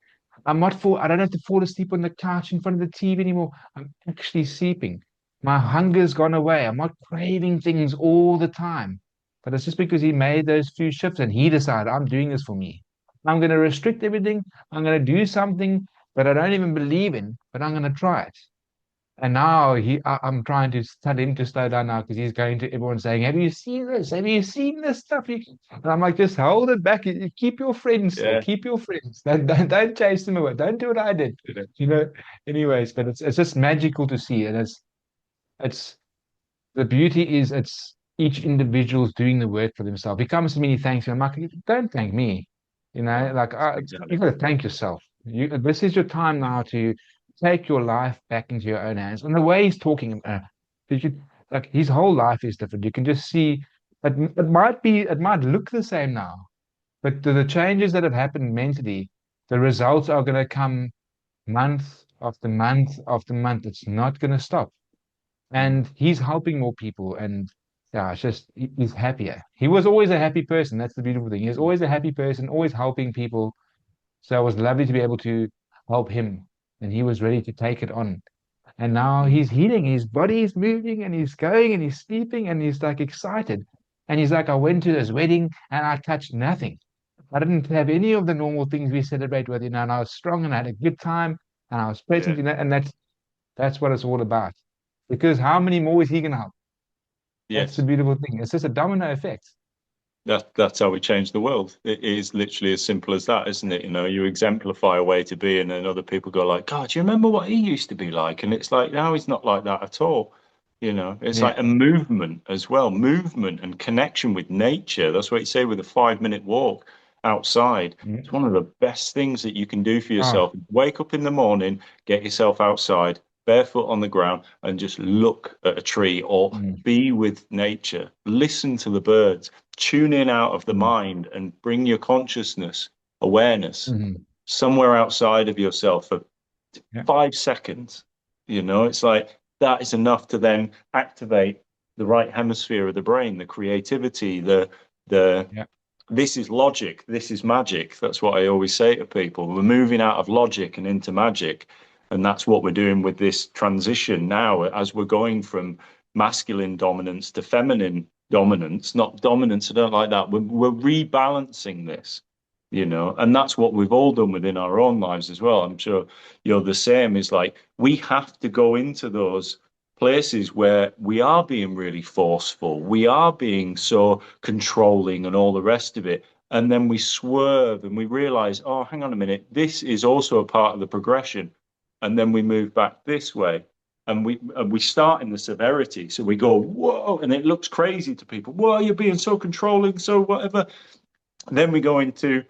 I don't have to fall asleep on the couch in front of the TV anymore. I'm actually sleeping. My hunger's gone away. I'm not craving things all the time. But it's just because he made those few shifts and he decided I'm doing this for me. I'm going to restrict everything. I'm going to do something that I don't even believe in, but I'm going to try it. And now I'm trying to tell him to slow down now because he's going to everyone saying, "Have you seen this? Have you seen this stuff?" And I'm like, just hold it back. You keep your friends still. Yeah. Keep your friends. Don't chase them away. Don't do what I did. Yeah. You know. Anyways, but it's just magical to see, and it's the beauty is it's each individual's doing the work for themselves. He comes to me, he thanks me. I'm like, don't thank me. No, Like exactly. you got to thank yourself. This is your time now to take your life back into your own hands. And the way he's talking, you could, like his whole life is different. You can just see it might look the same now, but the changes that have happened mentally, the results are going to come month after month after month. It's not going to stop Mm. and he's helping more people and yeah it's just he's happier. He was always a happy person. That's the beautiful thing. He was always a happy person, always helping people. So it was lovely to be able to help him and he was ready to take it on. And now Mm. he's healing, his body is moving and he's going and he's sleeping and he's like excited. And he's like, I went to this wedding and I touched nothing. I didn't have any of the normal things we celebrate with, and I was strong and I had a good time and I was Yeah. present, and that's what it's all about. Because how many more is he gonna help? That's the Yes. beautiful thing. It's just a domino effect. That's how we change the world. It is literally as simple as that, isn't it? You exemplify a way to be, and then other people go like, "God, do you remember what he used to be like?" And it's like, no, he's not like that at all. It's Yeah. like a movement as well, movement and connection with nature. That's what you say with a 5 minute walk outside. It's Mm. one of the best things that you can do for Ah. yourself. Wake up in the morning, get yourself outside, barefoot on the ground, and just look at a tree or Mm. be with nature. Listen to the birds, tune in out of the Mm. mind and bring your consciousness, awareness Mm. somewhere outside of yourself for Yeah. 5 seconds. It's like that is enough to then activate the right hemisphere of the brain, the creativity, the Yeah. this is logic, this is magic. That's what I always say to people. We're moving out of logic and into magic. And that's what we're doing with this transition now as we're going from masculine dominance to feminine dominance. Not dominance, I don't like that. We're rebalancing this, and that's what we've all done within our own lives as well. I'm sure you're the same. Is like we have to go into those places where we are being really forceful, we are being so controlling and all the rest of it. And then we swerve and we realize, oh, hang on a minute, this is also a part of the progression. And then we move back this way. And we start in the severity. So we go, whoa, and it looks crazy to people. Whoa, you're being so controlling, so whatever. And then we go into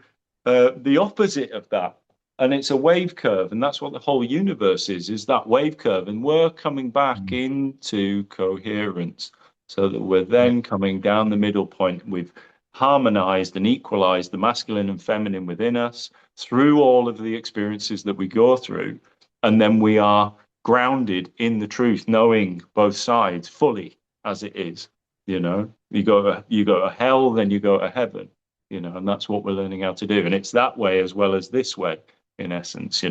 the opposite of that. And it's a wave curve. And that's what the whole universe is that wave curve. And we're coming back Mm. into coherence so that we're Yeah. then coming down the middle point. We've harmonized and equalized the masculine and feminine within us through all of the experiences that we go through. And then we are grounded in the truth, knowing both sides fully as it is. You go to hell, then you go to heaven, and that's what we're learning how to do. And it's that way as well as this way, in essence.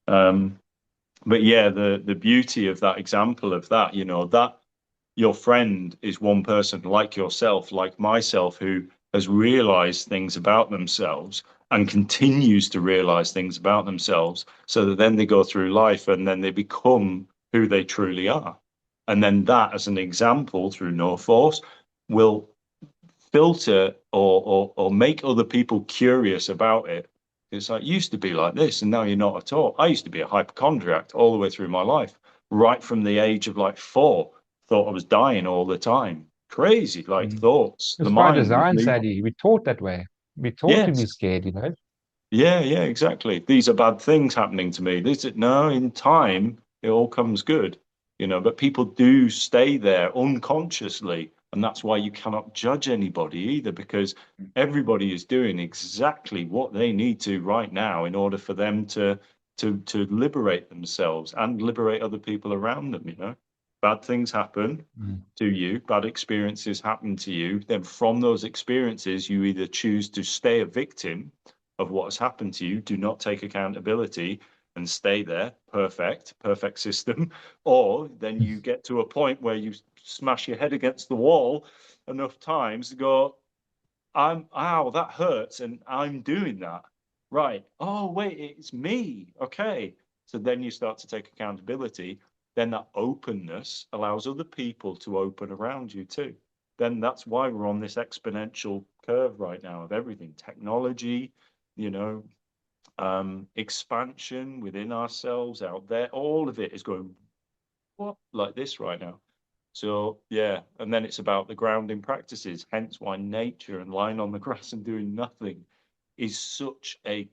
Um, but yeah, the beauty of that example of that, that your friend is one person like yourself, like myself, who has realized things about themselves and continues to realize things about themselves so that then they go through life and then they become who they truly are. And then that, as an example, through no force, will filter or make other people curious about it. It's like, used to be like this, and now you're not at all. I used to be a hypochondriac all the way through my life, right from the age of like 4, thought I was dying all the time. Crazy, like Mm. thoughts. The It's by mind would design, lead. sadly. We're taught that way. We're taught to be Yes, scared. yeah, yeah, exactly. These are bad things happening to me. This, no, in time, it all comes good, but people do stay there unconsciously. And that's why you cannot judge anybody either, because everybody is doing exactly what they need to right now in order for them to liberate themselves and liberate other people around them. Bad things happen Mm. to you, bad experiences happen to you. Then from those experiences, you either choose to stay a victim of what has happened to you, do not take accountability and stay there, perfect system, or then you get to a point where you smash your head against the wall enough times to go, ow, that hurts, and I'm doing that. Right. Oh, wait, it's me. Okay. So then you start to take accountability. Then that openness allows other people to open around you too. Then that's why we're on this exponential curve right now of everything technology, you know, expansion within ourselves out there. All of it is going what like this right now. So yeah, and then it's about the grounding practices. Hence why nature and lying on the grass and doing nothing is such a,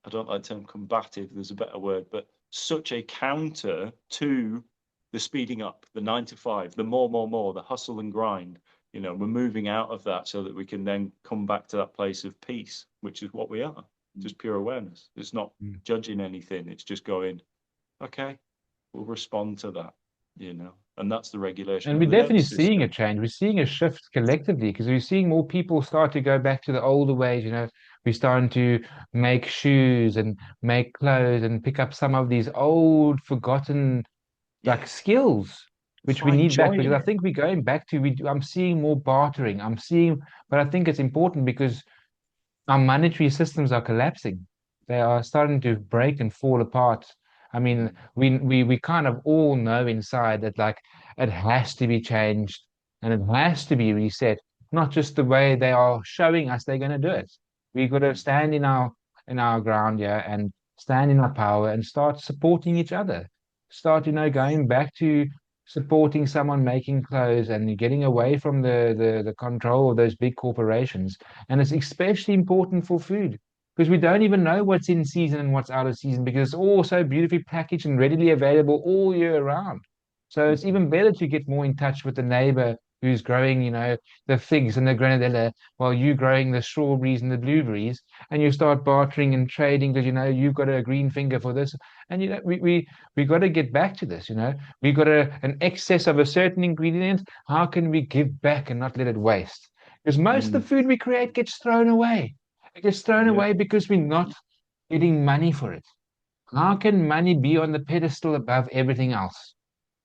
I don't like the term combative, there's a better word, but such a counter to the speeding up, the 9 to 5, the more, the hustle and grind. We're moving out of that so that we can then come back to that place of peace, which is what we are, just pure awareness. It's not Mm. judging anything, it's just going, okay, we'll respond to that, and that's the regulation And of we're the definitely nervous seeing a system. change. We're seeing a shift collectively because we're seeing more people start to go back to the older ways. We're starting to make shoes and make clothes and pick up some of these old, forgotten like Yes, skills, which we find need back joy because in I it. think we're going back to, I'm seeing more bartering. But I think it's important because our monetary systems are collapsing. They are starting to break and fall apart. I mean, we kind of all know inside that like it has to be changed and it has to be reset, not just the way they are showing us they're going to do it. We got to stand in our ground here and stand in our power and start supporting each other. Start, going back to supporting someone making clothes and getting away from the control of those big corporations. And it's especially important for food because we don't even know what's in season and what's out of season because it's all so beautifully packaged and readily available all year round. So it's even better to get more in touch with the neighbor who's growing, the figs and the granadilla while you growing the strawberries and the blueberries, and you start bartering and trading because you've got a green finger for this. And we got to get back to this. We got an excess of a certain ingredient. How can we give back and not let it waste? Because most of Mm. the food we create gets thrown away. It gets thrown Yeah. away because we're not getting money for it. How can money be on the pedestal above everything else?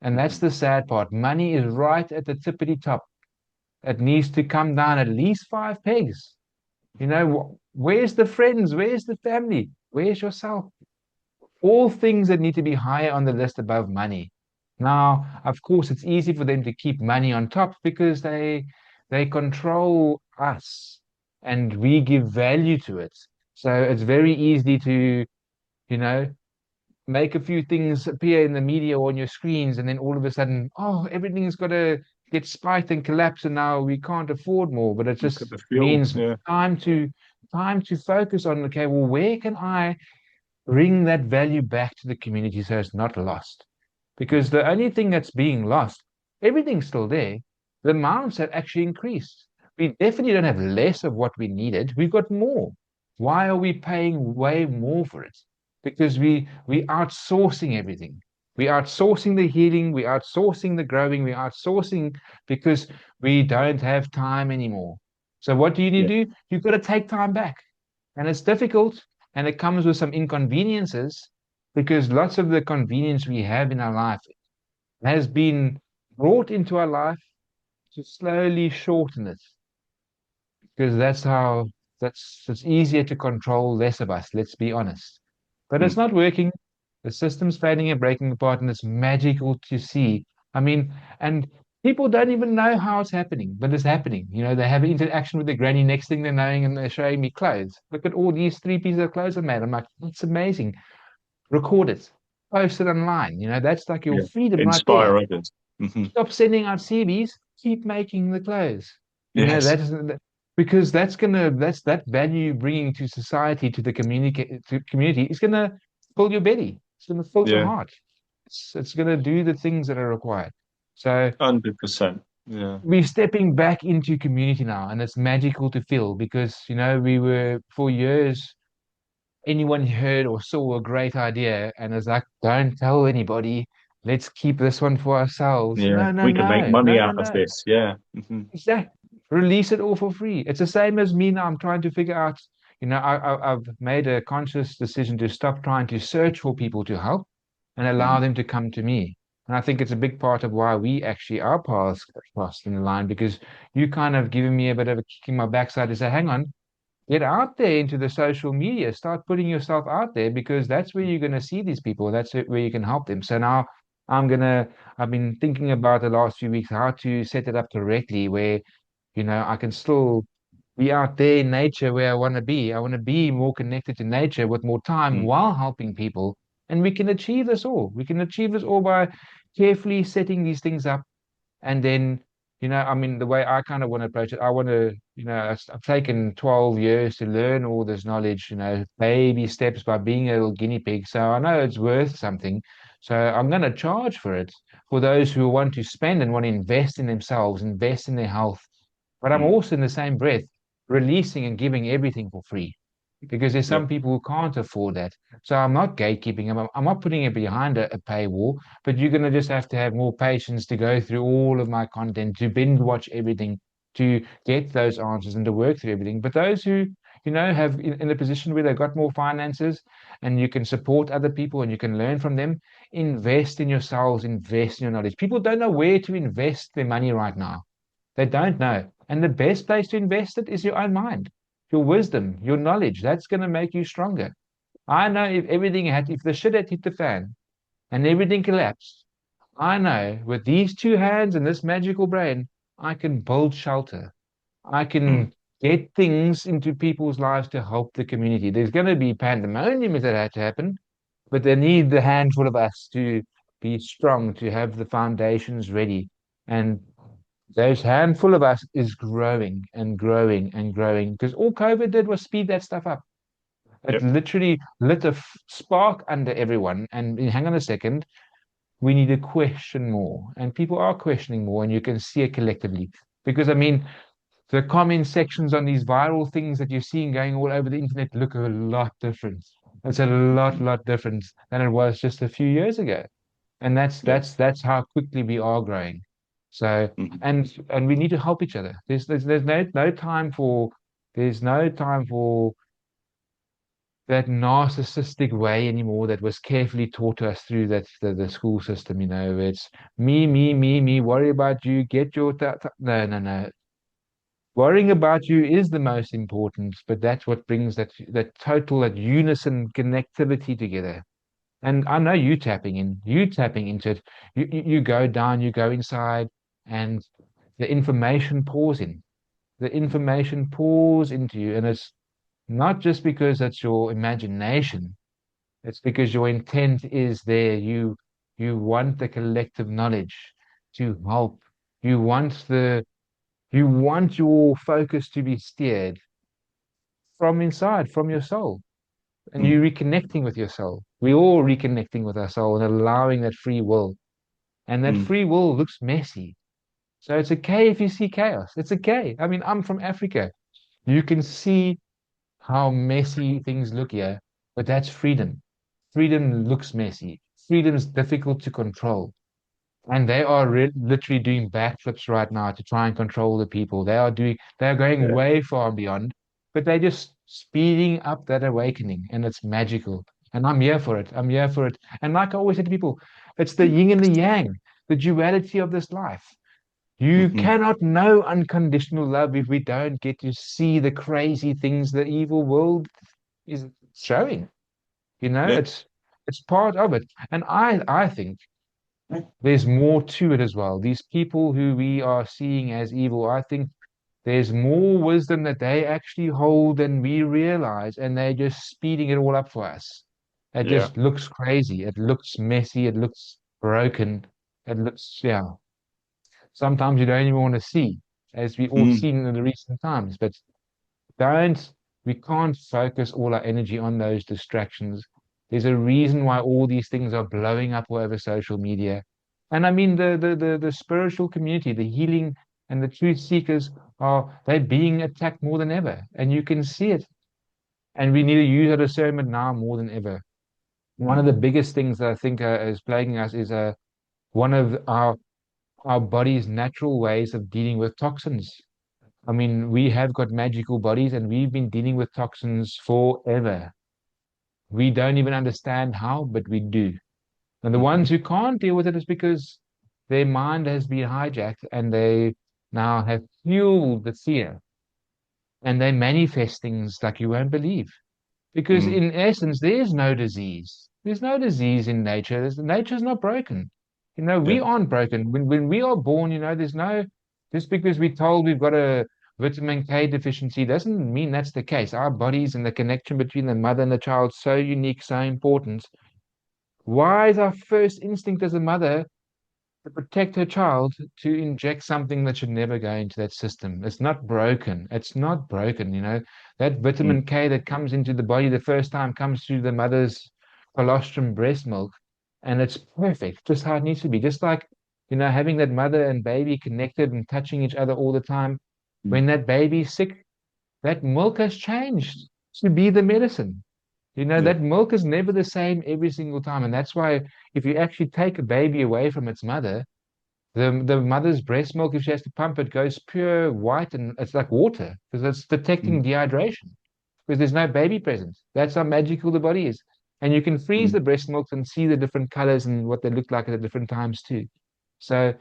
And that's Mhm. the sad part. Money is right at the tippity top. It needs to come down at least 5 pegs. Where's the friends? Where's the family? Where's yourself? All things that need to be higher on the list above money. Now, of course, it's easy for them to keep money on top because they control us and we give value to it. So it's very easy to, you know, make a few things appear in the media or on your screens, and then all of a sudden, oh, everything's got to get spiked and collapse, and now we can't afford more. But it Look at just the fuel. means Yeah. time to time to focus on, okay, well, where can I bring that value back to the community so it's not lost? Because the only thing that's being lost, everything's still there. The amounts have actually increased. We definitely don't have less of what we needed. We've got more. Why are we paying way more for it? Because we outsourcing everything. We outsourcing the healing, we outsourcing the growing, we outsourcing because we don't have time anymore. So what do you need Yeah. to do? You've got to take time back. And it's difficult and it comes with some inconveniences because lots of the convenience we have in our life has been brought into our life to slowly shorten it because that's how that's it's easier to control less of us, let's be honest. But it's Mm. not working. The system's fading and breaking apart, and it's magical to see. I mean, and people don't even know how it's happening, but it's happening. They have an interaction with the granny, next thing they're knowing, and they're showing me clothes. Look at all these 3 pieces of clothes I made. I'm like, that's amazing. Record it, post it online. That's like your Yeah. freedom right there. Inspire others. Hmm. Stop sending out CVs, keep making the clothes. Yes. That is because that's that value you're bringing to society, to the community is gonna fill your belly. It's gonna fill your Yeah. heart. It's gonna do the things that are required. So 100%. Yeah. we're stepping back into community now, and it's magical to feel because we were for years anyone heard or saw a great idea and is like, don't tell anybody. Let's keep this one for ourselves. Yeah. No, no, We can make no, money no, no, out of no. this. Yeah. Hmm. Exactly. Release it all for free. It's the same as me now. I'm trying to figure out, I've made a conscious decision to stop trying to search for people to help and allow Hmm. them to come to me. And I think it's a big part of why we actually our paths crossed in the line because you kind of given me a bit of a kick in my backside to say, hang on, get out there into the social media, start putting yourself out there because that's where you're going to see these people. That's where you can help them. So now I've been thinking about the last few weeks how to set it up correctly where, I can still be out there in nature where I want to be. I want to be more connected to nature with more time Mm. while helping people. And we can achieve this all. We can achieve this all by carefully setting these things up and then, I mean, the way I kind of want to approach it, I want to, I've taken 12 years to learn all this knowledge, baby steps by being a little guinea pig. So I know it's worth something. So I'm going to charge for it for those who want to spend and want to invest in themselves, invest in their health. But I'm Mm. also in the same breath releasing and giving everything for free because there's Yeah. some people who can't afford that. So I'm not gatekeeping. I'm not putting it behind a paywall, but you're going to just have to have more patience to go through all of my content, to binge watch everything, to get those answers and to work through everything. But those who, have in a position where they've got more finances and you can support other people and you can learn from them, invest in yourselves, invest in your knowledge. People don't know where to invest their money right now. They don't know. And the best place to invest it is your own mind, your wisdom, your knowledge. That's going to make you stronger. I know if the shit had hit the fan and everything collapsed, I know with these two hands and this magical brain, I can build shelter. I Mm. can get things into people's lives to help the community. There's going to be pandemonium if that had to happen, but they need the handful of us to be strong, to have the foundations ready. And those handful of us is growing and growing and growing because all COVID did was speed that stuff up. It Yep. literally lit a spark under everyone. And hang on a second, we need to question more. And people are questioning more, and you can see it collectively. Because, I mean, the comment sections on these viral things that you're seeing going all over the internet look a lot different. It's a Mhm. lot different than it was just a few years ago. And that's Yeah. that's that's how quickly we are growing. So Mhm. and we need to help each other. There's no time for that narcissistic way anymore that was carefully taught to us through the school system. It's me, worry about you, get your no. Worrying about you is the most important, but that's what brings that total, that unison connectivity together. And I know you tapping into it. You go down, you go inside, and the information pours in. The information pours into you, and it's not just because it's your imagination. It's because your intent is there. You want the collective knowledge to help. You want you want your focus to be steered from inside, from your soul. And you're Mm. reconnecting with your soul. We're all reconnecting with our soul and allowing that free will. And that Mm. free will looks messy. So it's okay if you see chaos. It's okay. I mean, I'm from Africa. You can see how messy things look here, but that's freedom. Freedom looks messy. Freedom is difficult to control. And they are literally doing backflips right now to try and control the people. They are going Yeah. way far beyond, but they're just speeding up that awakening, and it's magical. And I'm here for it. I'm here for it. And like I always say to people, it's the yin and the yang, the duality of this life. You Mhm. cannot know unconditional love if we don't get to see the crazy things the evil world is showing. Yeah. It's part of it. And I think there's more to it as well. These people who we are seeing as evil, I think there's more wisdom that they actually hold than we realize, and they're just speeding it all up for us. It Yeah. just looks crazy. It looks messy. It looks broken. It looks, yeah. Sometimes you don't even want to see, as we all Mm. seen in the recent times. But don't, we can't focus all our energy on those distractions. There's a reason why all these things are blowing up all over social media. And I mean the spiritual community, the healing and the truth seekers they're being attacked more than ever. And you can see it. And we need to use our discernment now more than ever. One of the biggest things that I think is plaguing us is one of our body's natural ways of dealing with toxins. I mean, we have got magical bodies and we've been dealing with toxins forever. We don't even understand how, but we do. And the ones Mhm. who can't deal with it is because their mind has been hijacked and they now have fueled the fear and they manifest things like you won't believe. Because Mm. in essence, there is no disease. There's no disease in nature. Nature's not broken. We Yeah. aren't broken. When we are born, there's no, just because we're told we've got a vitamin K deficiency doesn't mean that's the case. Our bodies and the connection between the mother and the child so unique, so important. Why is our first instinct as a mother to protect her child to inject something that should never go into that system? It's not broken. It's not broken. That Mm. vitamin K that comes into the body the first time comes through the mother's colostrum breast milk, and it's perfect, just how it needs to be. Just like, having that mother and baby connected and touching each other all the time. Mm. When that baby's sick, that milk has changed to be the medicine. Yeah. That milk is never the same every single time. And that's why if you actually take a baby away from its mother, the mother's breast milk, if she has to pump it, goes pure white and it's like water because it's detecting Mm. dehydration because there's no baby present. That's how magical the body is. And you can freeze Mm. the breast milk and see the different colors and what they look like at different times too. So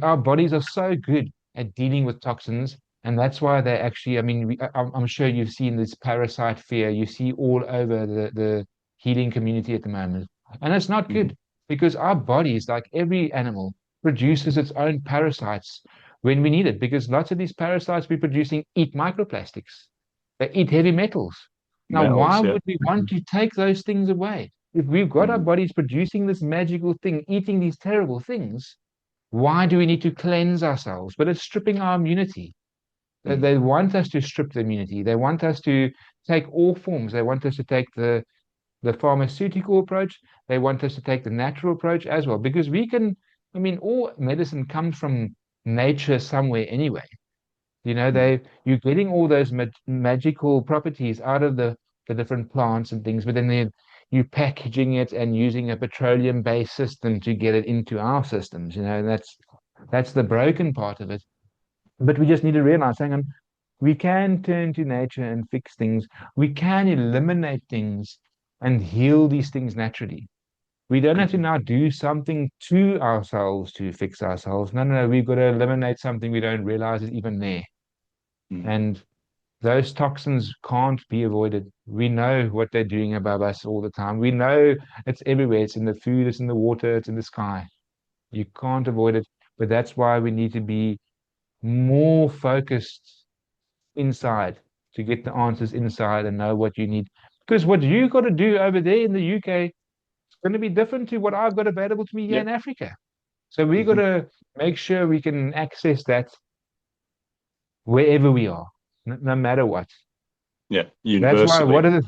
our bodies are so good at dealing with toxins, and that's why they actually. I mean, I'm sure you've seen this parasite fear. You see all over the healing community at the moment, and it's not Mhm. good because our bodies, like every animal, produces its own parasites when we need it. Because lots of these parasites we're producing eat microplastics. They eat heavy metals. Now, why Metals. Yeah. would we want to take those things away? If we've got our Mm, bodies producing this magical thing, eating these terrible things, why do we need to cleanse ourselves? But it's stripping our immunity. mm, They want us to strip the immunity. They want us to take all forms. They want us to take the pharmaceutical approach. They want us to take the natural approach as well, because we can, I mean, all medicine comes from nature somewhere anyway. mm. You're getting all those magical properties out of the different plants and things, but then you packaging it and using a petroleum-based system to get it into our systems, and that's the broken part of it. But we just need to realize, hang on, we can turn to nature and fix things. We can eliminate things and heal these things naturally. We don't have to now do something to ourselves to fix ourselves. No, no, no. We've got to eliminate something we don't realize is even there. Mm. And those toxins can't be avoided. We know what they're doing above us all the time. We know it's everywhere. It's in the food, it's in the water, it's in the sky. You can't avoid it. But that's why we need to be more focused inside to get the answers inside and know what you need. Because what you got to do over there in the UK is going to be different to what I've got available to me here Yeah. in Africa. So we got Hmm. to make sure we can access that wherever we are, no matter what. Yeah. That's why Universally. what are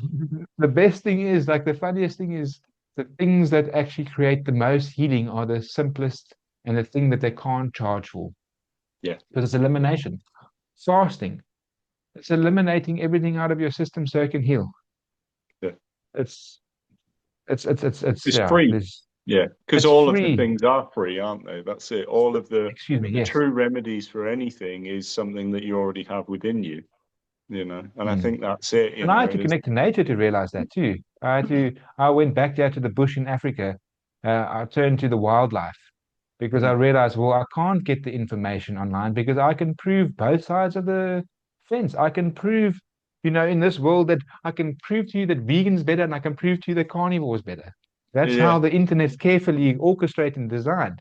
the best thing is, like, the funniest thing is, the things that actually create the most healing are the simplest and the thing that they can't charge for, Yeah. because it's elimination. Fasting, it's eliminating everything out of your system so it can heal. Yeah. It's it's It's yeah, free. Yeah. Because it's all of the free. things are free, aren't they? That's it. All of Excuse me, the yes. true remedies for anything is something that you already have within you. And I Mm. think that's it, And I had it to is. connect to nature to realize that too. I went back there to the bush in Africa. I turned to the wildlife because I Mm. realized, well, I can't get the information online because I can prove both sides of the fence. I can prove, in this world, that I can prove to you that vegan's better, and I can prove to you that carnivore's better. That's how Yeah. the internet's carefully orchestrated and designed.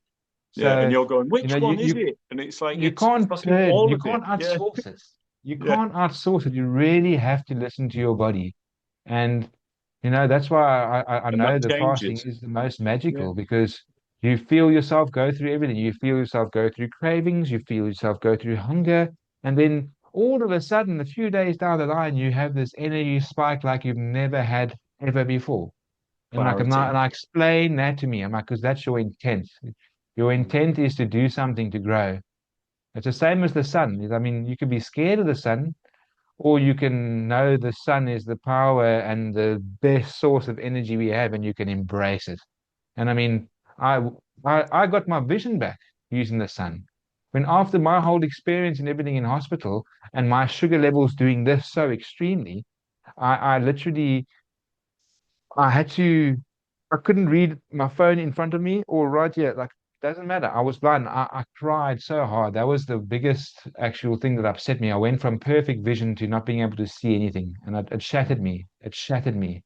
Yeah. And So, you're going, you which know, you one is you it? And it's like, you it's can't fucking all you of it. can't Yeah. outsource it. You Yeah. can't outsource it. You really have to listen to your body. And that's why I And know that the fasting changes. is the most Yeah. magical, because you feel yourself go through everything. You feel yourself go through cravings, you feel yourself go through hunger, and then all of a sudden, a few days down the line, you have this energy spike like you've never had ever before. And Clarity. I explain that to me. I'm like, because that's your intent. Your Mm. intent is to do something to grow. It's the same as the sun. I mean, you can be scared of the sun, or you can know the sun is the power and the best source of energy we have, and you can embrace it. And I mean, I I got my vision back using the sun. When after my whole experience and everything in hospital, and my sugar levels doing this so extremely, I literally I had to, I couldn't read my phone in front of me or right here. Like, doesn't matter. I was blind. I cried so hard. That was the biggest actual thing that upset me. I went from perfect vision to not being able to see anything. And it shattered me. It shattered me.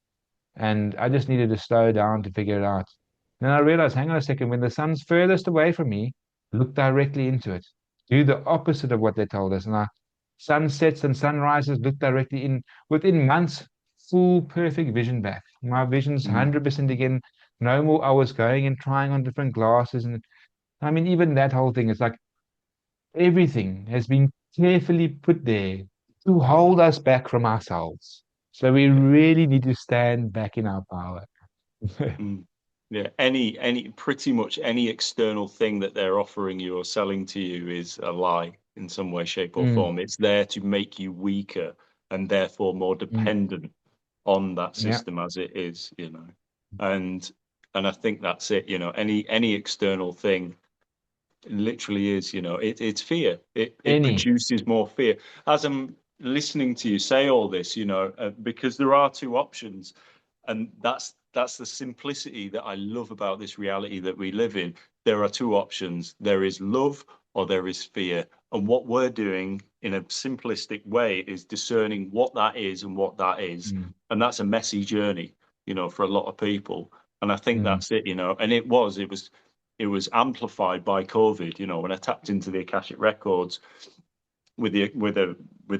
And I just needed to slow down to figure it out. Then I realized, hang on a second, when the sun's furthest away from me, look directly into it. Do the opposite of what they told us. And sunsets and sunrises, look directly in. Within months, full perfect vision back. My vision's Mm. 100% again. No more I was going and trying on different glasses. And I mean, even that whole thing is like, everything has been carefully put there to hold us back from ourselves. So we Yeah. really need to stand back in our power. Mm. Yeah. Pretty much any external thing that they're offering you or selling to you is a lie in some way, shape, or Mm, form. It's there to make you weaker and therefore more mm, dependent on that yeah, system as it is. And I think that's it, any external thing literally is, it's fear. It any. produces more fear. As I'm listening to you say all this, because there are two options, and that's the simplicity that I love about this reality that we live in. There are two options. There is love or there is fear. And what we're doing in a simplistic way is discerning what that is and what that is. Mm, And that's a messy journey, for a lot of people. And I think mm, that's it. And it was amplified by COVID. When I tapped into the Akashic records with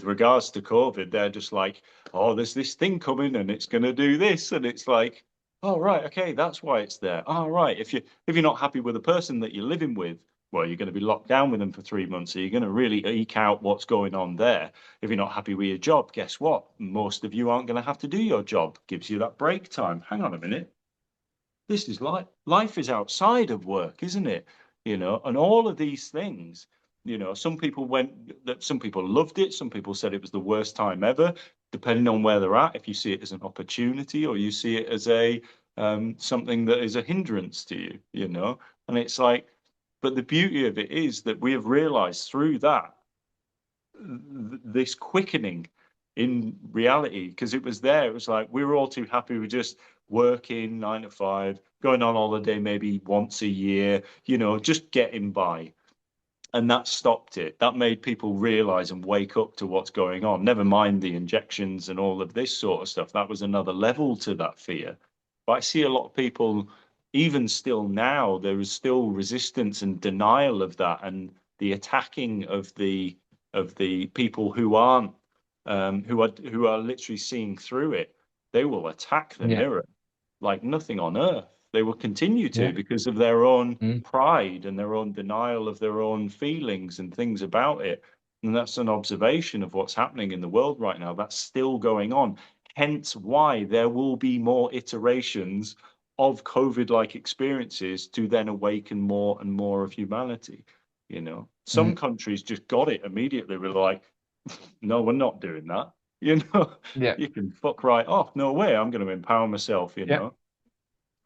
regards to COVID, they're just like, oh, there's this thing coming and it's going to do this, and it's like, Oh, right. Okay, that's why it's there. Oh, right. If you're not happy with the person that you're living with, well, you're going to be locked down with them for 3 months. So you're going to really eke out what's going on there. If you're not happy with your job, guess what? Most of you aren't going to have to do your job. Gives you that break time. Hang on a minute. This is life is outside of work, isn't it? And all of these things, some people loved it, some people said it was the worst time ever, depending on where they're at, if you see it as an opportunity or you see it as a something that is a hindrance to you. And it's like, but the beauty of it is that we have realized through that this quickening in reality, because it was there. It was like we were all too happy with just working 9 to 5, going on holiday maybe once a year, just getting by. And that stopped it. That made people realize and wake up to what's going on. Never mind the injections and all of this sort of stuff. That was another level to that fear. But I see a lot of people, even still now, there is still resistance and denial of that, and the attacking of the people who aren't who are literally seeing through it. They will attack the Yeah, mirror like nothing on earth. They will continue to yeah, because of their own mm, pride and their own denial of their own feelings and things about it. And that's an observation of what's happening in the world right now. That's still going on. Hence why there will be more iterations of COVID-like experiences to then awaken more and more of humanity. Some mm, countries just got it immediately. We're like, no, we're not doing that. You know, yeah, you can fuck right off. No way. I'm going to empower myself, yeah.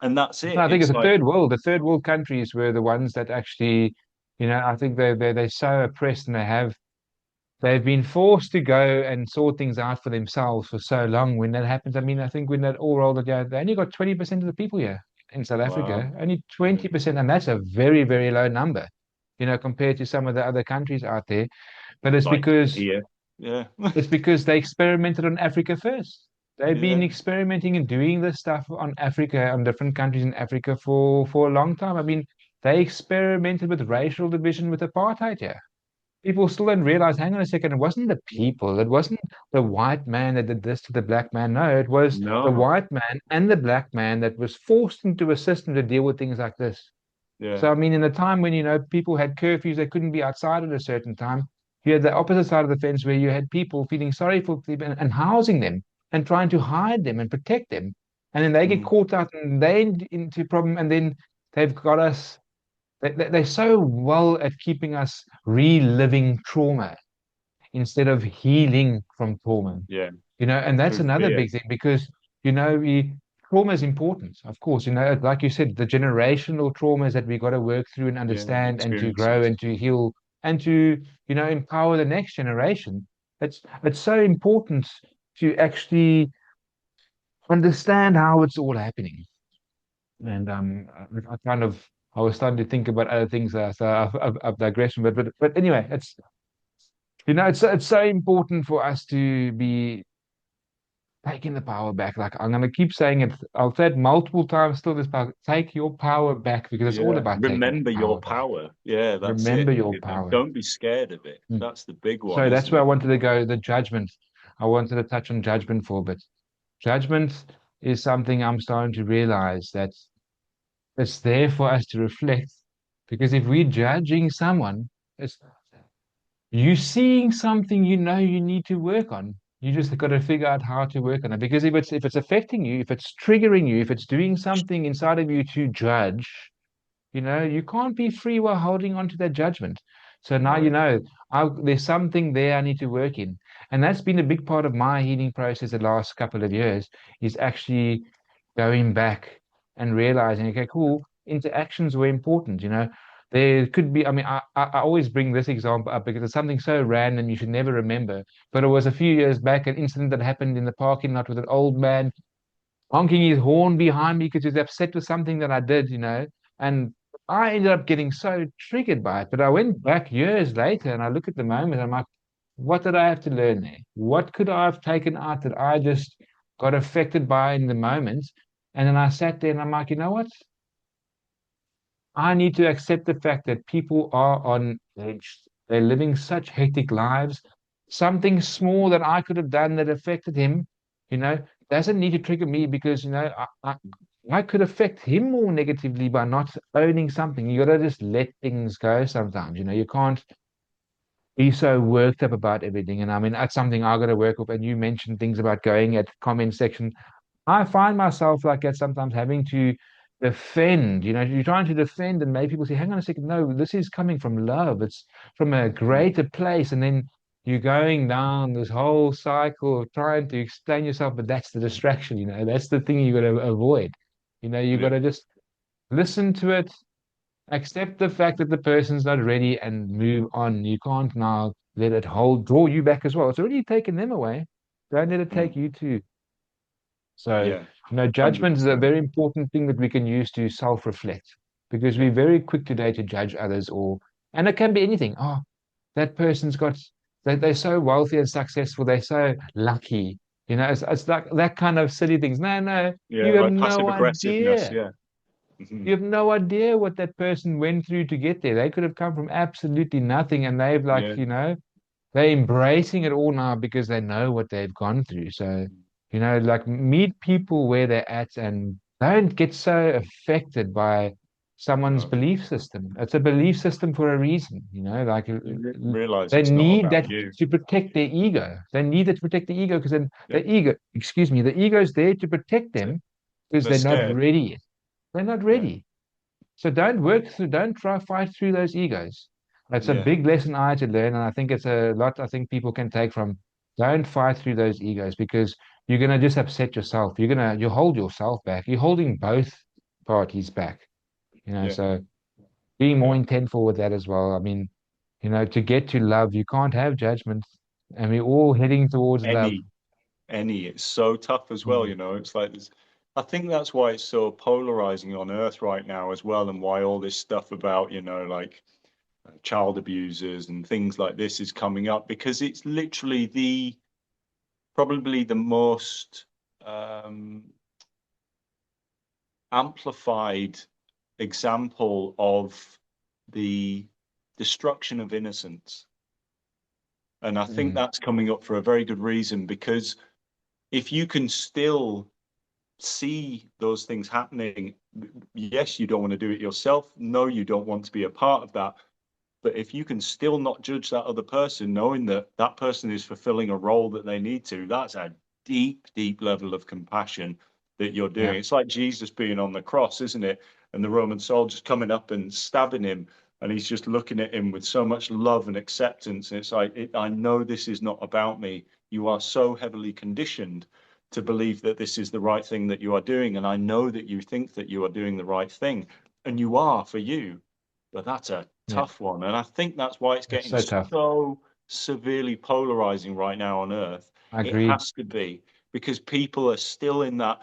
and that's No, it. I think it's It's the like, third world. The third world countries were the ones that actually, I think they're so oppressed and they've been forced to go and sort things out for themselves for so long. When that happens, I mean, I think when that all rolled together, they only got 20% of the people here in South wow, Africa, only yeah, 20%, and that's a very, very low number, compared to some of the other countries out there. But like here, yeah, it's because they experimented on Africa first. They've been yeah, experimenting and doing this stuff on Africa, on different countries in Africa for a long time. I mean, they experimented with racial division with apartheid here. People still don't realize, hang on a second, it wasn't the yeah. people, it wasn't the white man that did this to the black man. No, it was the No, white man and the black man that was forced into a system to deal with things like this. yeah, So, I mean, in a time when, people had curfews, they couldn't be outside at a certain time, you had the opposite side of the fence where you had people feeling sorry for people and housing them and trying to hide them and protect them. And then they get mm, caught out and into problem, and then they've got us. They're so well at keeping us reliving trauma instead of healing from trauma. yeah, And that's through another fear, big thing because, trauma is important, of course. Like you said, the generational traumas that we got to work through and yeah, understand and to grow experiences, and to heal and to, empower the next generation. It's so important to actually understand how it's all happening. And I was starting to think about other things, so I've digression. But anyway, it's so important for us to be taking the power back. Like I'm gonna keep saying it. I'll say it multiple times still this power. Take your power back because it's all yeah. about taking Remember your your power back. power. Yeah, that's Remember it. your power. Don't be scared of it. Mm. That's the big one, So that's isn't where I it? wanted to go, the judgment. I wanted to touch on judgment for a bit. Judgment is something I'm starting to realize that it's there for us to reflect. Because if we're judging someone, it's you seeing something you need to work on. You just got to figure out how to work on it. Because if it's affecting you, if it's triggering you, if it's doing something inside of you to judge, you can't be free while holding on to that judgment. So now Right. there's something there I need to work in. And that's been a big part of my healing process the last couple of years, is actually going back and realizing, okay, cool, interactions were important. There could be, I mean, I always bring this example up because it's something so random you should never remember. But it was a few years back, an incident that happened in the parking lot with an old man honking his horn behind me because he was upset with something that I did, and I ended up getting so triggered by it. But I went back years later and I look at the moment and I'm like, what did I have to learn there? What could I have taken out that I just got affected by in the moment? And then I sat there and I'm like, you know what? I need to accept the fact that people are on edge. They're living such hectic lives. Something small that I could have done that affected him, you know, doesn't need to trigger me because, I could affect him more negatively by not owning something. You got to just let things go sometimes. You can't be so worked up about everything. And I mean, that's something I got to work up. And you mentioned things about going at comment section. I find myself like that sometimes having to defend. You're trying to defend and make people say, hang on a second, no, this is coming from love. It's from a Mm. greater place. And then you're going down this whole cycle of trying to explain yourself, but that's the distraction, that's the thing you got to avoid. You got Yeah, to just listen to it, accept the fact that the person's not ready and move on. You can't now let it draw you back as well. It's already taken them away. Don't let it take mm. you too. So, Yeah, judgment is a 100%. very important thing that we can use to self-reflect because we're Yeah, very quick today to judge others and it can be anything. Oh, that person's got, they're so wealthy and successful. They're so lucky. It's like that kind of silly things. No, no, yeah, you have like passive no aggressiveness. idea. Yeah. Hmm. You have no idea what that person went through to get there. They could have come from absolutely nothing and they've Yeah. they're embracing it all now because they know what they've gone through. So, like meet people where they're at and don't get so affected by someone's No, belief system. It's a belief system for a reason, like realize they it's not need about that you. to protect their ego. They need it to protect the ego because then Yeah, the ego, excuse me, the ego is there to protect that's it. them because They're they're not scared. ready yet. They're not Yeah, ready. So don't try fight through those egos. It's a yeah, big lesson I had to learn, and I think it's a lot I think people can take from don't fight through those egos because you're gonna just upset yourself. You hold yourself back. You're holding both parties back. yeah, So being more yeah. intentful with that as well. I mean, to get to love, you can't have judgment, and we're all heading towards love. Any, any. It's so tough as well. Mm. It's like this. I think that's why it's so polarizing on Earth right now as well, and why all this stuff about, like child abusers and things like this is coming up because it's literally probably the most um, amplified example of the destruction of innocence. And I think Mm. that's coming up for a very good reason because if you can still see those things happening, yes, you don't want to do it yourself. No, you don't want to be a part of that. But if you can still not judge that other person, knowing that that person is fulfilling a role that they need to, that's a deep, deep level of compassion that you're Yeah. doing. It's like Jesus being on the cross, isn't it? And the Roman soldiers coming up and stabbing him, and he's just looking at him with so much love and acceptance. And it's like, I know this is not about me. You are so heavily conditioned to believe that this is the right thing that you are doing. And I know that you think that you are doing the right thing, and you are for you. But that's a Yeah. tough one. And I think that's why it's It's getting so tough. so severely polarizing right now on Earth. I It agree. has to be because people are still in that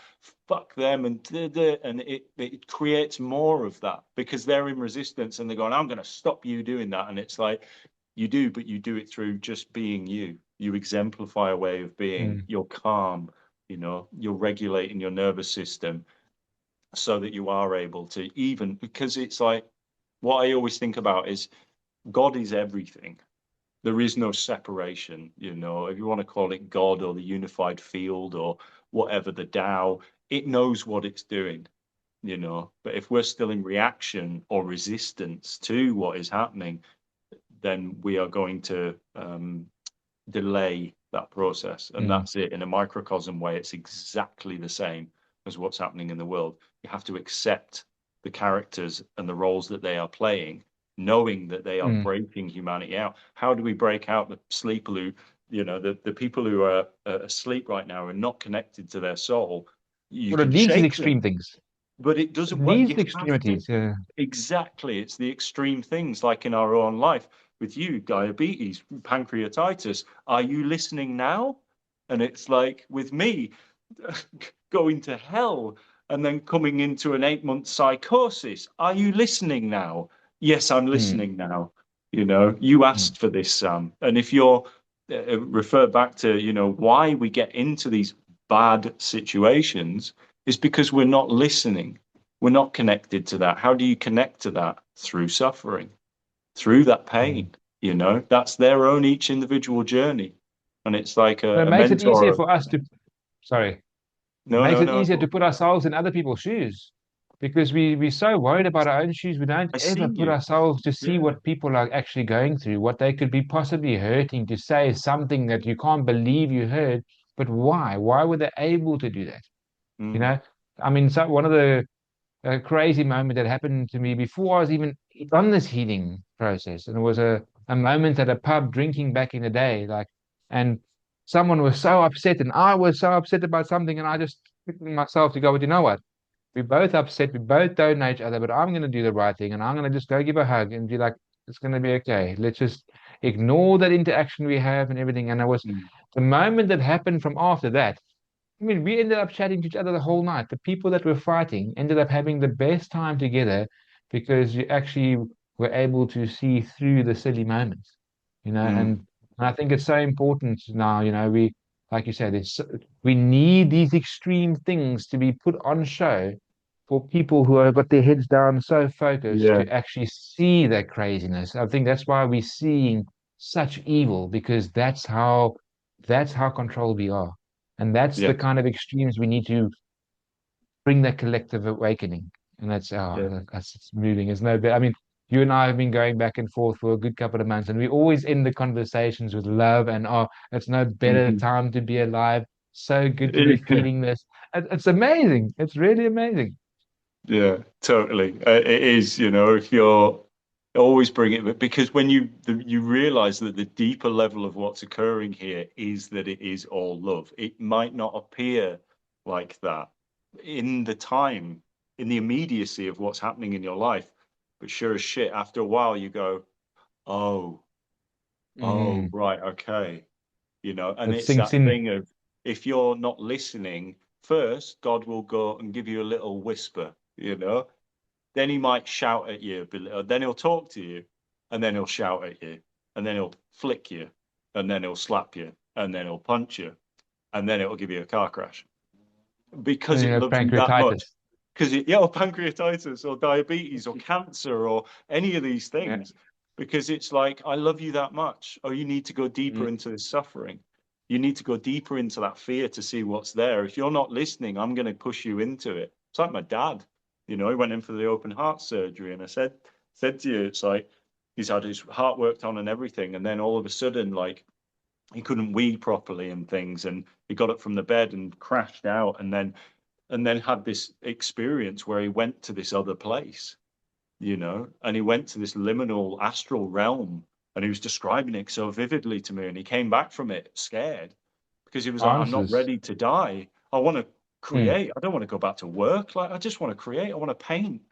fuck them and and it creates more of that because they're in resistance and they're going, I'm going to stop you doing that. And it's like, you do, but you do it through just being you. You exemplify a way of being. Mm. You're calm, you're regulating your nervous system so that you are able to even because it's like what I always think about is God is everything. There is no separation, if you want to call it God or the unified field or whatever, the Tao, it knows what it's doing. But if we're still in reaction or resistance to what is happening, then we are going to delay that process. And Mm. that's it. In a microcosm way, it's exactly the same as what's happening in the world. You have to accept the characters and the roles that they are playing, knowing that they are Mm. breaking humanity out. How do we break out the sleeper who, the people who are asleep right now and not connected to their soul? You Well, it can leads to the shake extreme them, things. but it It doesn't work. leads You to have to. extremities. Yeah. Exactly. It's the extreme things like in our own life with you, diabetes, pancreatitis. Are you listening now? And it's like with me, going to hell and then coming into an 8 month psychosis. Are you listening now? Yes, I'm Mm. listening now. You Mm. asked for this, Sam. And if you're refer back to, why we get into these bad situations is because we're not listening. We're not connected to that. How do you connect to that? Through suffering, through that Mm. pain. That's their own each individual journey. And it's like But it a makes it easier mentor. for us to, sorry. No, Makes no, it no. easier to put ourselves in other people's shoes because we're so worried about our own shoes. We don't I see ever put you. ourselves to see Yeah. what people are actually going through, what they could be possibly hurting, to say something that you can't believe you heard. But why? Why were they able to do that? You Mm. know, I mean, so one of the a crazy moment that happened to me before I was even on this healing process. And it was a moment at a pub drinking back in the day, like, and someone was so upset, and I was so upset about something, and I just picked myself to go, but you know what? We're both upset, we both don't know each other, but I'm going to do the right thing, and I'm going to just go give a hug and be like, it's going to be okay. Let's just ignore that interaction we have and everything. And it was Mm. the moment that happened from after that. I mean, we ended up chatting to each other the whole night. The people that were fighting ended up having the best time together because you actually were able to see through the silly moments, Mm. and I think it's so important now, we, like you said, we need these extreme things to be put on show for people who have got their heads down, so focused Yeah. to actually see that craziness. I think that's why we're seeing such evil because that's how controlled we are. And that's Yeah. the kind of extremes we need to bring that collective awakening. And Yeah. that's it's moving. It's no better. I mean, you and I have been going back and forth for a good couple of months, and we always end the conversations with love and it's no better Mhm. time to be alive. So good to be Yeah. feeling this. It's amazing. It's really amazing. Yeah, totally. It is, if you're always bring it, because when you realize that the deeper level of what's occurring here is that it is all love. It might not appear like that in the time, in the immediacy of what's happening in your life, but sure as shit, after a while you go, oh, oh, Mm, right, okay. And that it's sinks that in. thing of if you're not listening, first, God will go and give you a little whisper. Then he might shout at you, then he'll talk to you, and then he'll shout at you, and then he'll flick you, and then he'll slap you, and then he'll punch you, and then it'll give you a car crash because And it loves you that much. pancreatitis. Because or pancreatitis or diabetes or cancer or any of these Yeah. things. Because it's like, I love you that much. Oh, you need to go deeper Mm, into this suffering. You need to go deeper into that fear to see what's there. If you're not listening, I'm going to push you into it. It's like my dad. He went in for the open heart surgery, and I said to you, it's like he's had his heart worked on and everything, and then all of a sudden, like he couldn't wee properly and things, and he got up from the bed and crashed out, and then had this experience where he went to this other place, and he went to this liminal astral realm, and he was describing it so vividly to me, and he came back from it scared because he was like, I'm not answers. ready to die. I want to Mm, create. I don't want to go back to work. Like, I just want to create. I want to paint.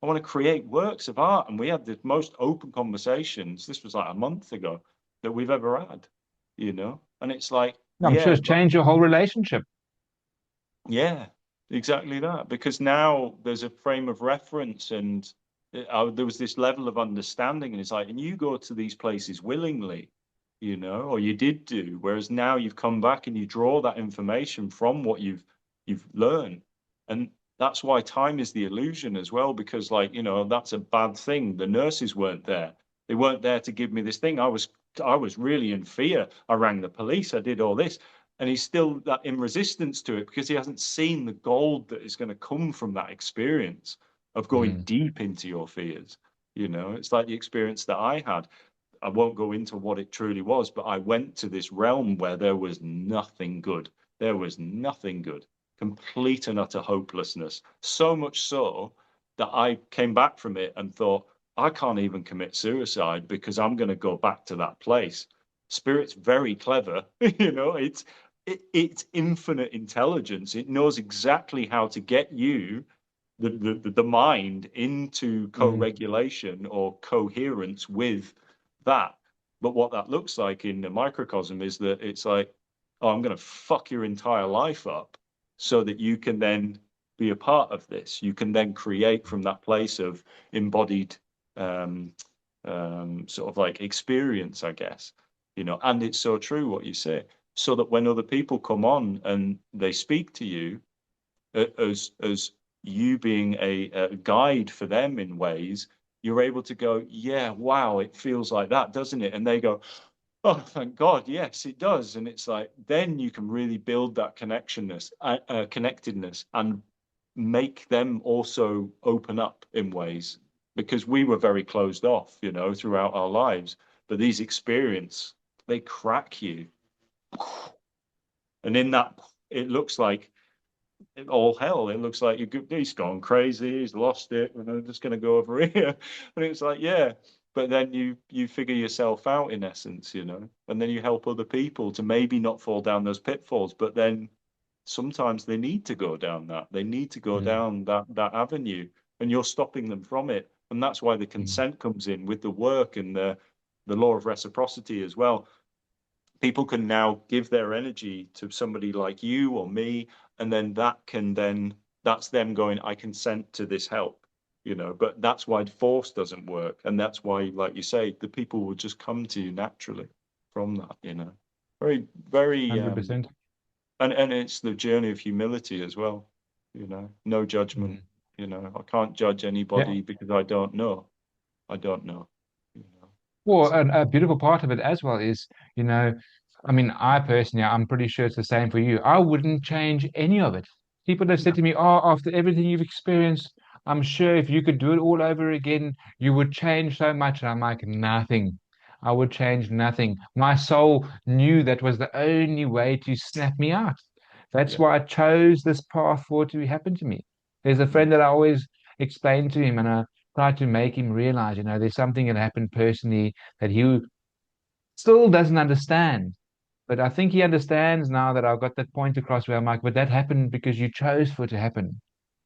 I want to create works of art. And we had the most open conversations. This was like a month ago that we've ever had. And it's like, I'm sure yeah, it's but changed your whole relationship. yeah, exactly that. Because now there's a frame of reference, and there was this level of understanding, and it's like, and you go to these places willingly, or you did do, whereas now you've come back and you draw that information from what you've learned, and that's why time is the illusion as well. Because that's a bad thing. The nurses weren't there. They weren't there to give me this thing. I was really in fear. I rang the police. I did all this, and he's still that in resistance to it because he hasn't seen the gold that is going to come from that experience of going Mm, deep into your fears. It's like the experience that I had. I won't go into what it truly was, but I went to this realm where there was nothing good. There was nothing good, complete and utter hopelessness. So much so that I came back from it and thought, I can't even commit suicide because I'm going to go back to that place. Spirit's very clever. It's infinite intelligence. It knows exactly how to get you, the mind, into mm, co-regulation or coherence with that. But what that looks like in the microcosm is that it's like, oh, I'm going to fuck your entire life up so that you can then be a part of this. You can then create from that place of embodied um, sort of like experience, I guess. And it's so true what you say. So that when other people come on and they speak to you as you being a guide for them in ways, you're able to go, yeah, wow, it feels like that, doesn't it? And they go, Oh, thank God. Yes, it does. And it's like, then you can really build that connectedness and make them also open up in ways because we were very closed off, throughout our lives. But these experience, they crack you. And in that, it looks like all hell. It looks like he's gone crazy. He's lost it. And I'm just going to go over here. And it's like, yeah. But then you figure yourself out in essence, and then you help other people to maybe not fall down those pitfalls. But then sometimes they need to go down that. They need to go Mm, down that avenue, and you're stopping them from it. And that's why the mm, consent comes in with the work and the law of reciprocity as well. People can now give their energy to somebody like you or me, and then that's them going, I consent to this help, but that's why force doesn't work. And that's why, like you say, the people will just come to you naturally from that. Very, very, 100%. and it's the journey of humility as well, no judgment, Mm. I can't judge Yeah. anybody because I don't know, you know. Well, So, and a beautiful part of it as well is, you know, I mean, I personally, I'm pretty sure it's the same for you. I wouldn't change any of it. People have said no. to me, "Oh, after everything you've experienced, I'm sure if you could do it all over again, you would change so much." And I'm like, nothing. I would change nothing. My soul knew that was the only way to snap me out. That's Yeah. why I chose this path for it to happen to me. There's a Mm, friend that I always explain to him, and I try to make him realize, there's something that happened personally that he still doesn't understand. But I think he understands now that I've got that point across where I'm like, but that happened because you chose for it to happen.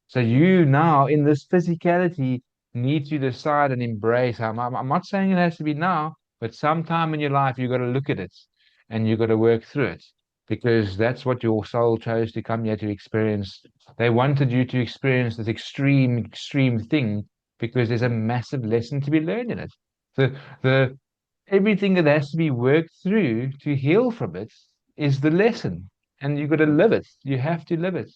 So mm, you now, in this physicality, need to decide and embrace. I'm not saying it has to be now, but sometime in your life, you've got to look at it and you've got to work through it because that's what your soul chose to come here to experience. They wanted you to experience this extreme, extreme thing because there's a mm, massive lesson to be learned in it. The everything that has to be worked through to heal from it is the lesson, and you've got to mm, live it. You have to live it.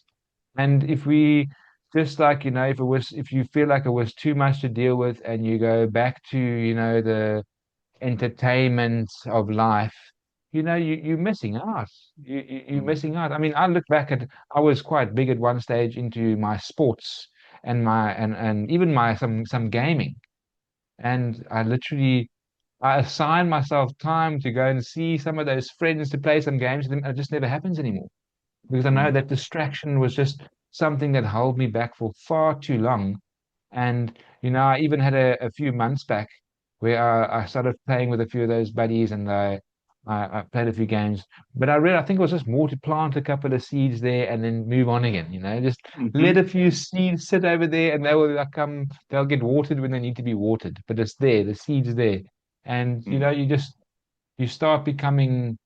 And if we just like, if you feel like it was too much to deal with and you go back to, the entertainment of life, you're missing out. You're mm, missing out. I mean, I look back at, I was quite big at one stage into my sports and and even my some gaming. And I assigned myself time to go and see some of those friends to play some games with them, and it just never happens anymore because I know mm, that distraction was just something that held me back for far too long. And, I even had a few months back where I started playing with a few of those buddies and I played a few games. But I think it was just more to plant a couple of seeds there and then move on again, just let mhm, a few seeds sit over there and they'll get watered when they need to be watered. But it's there, the seed's there. And, mm, you start becoming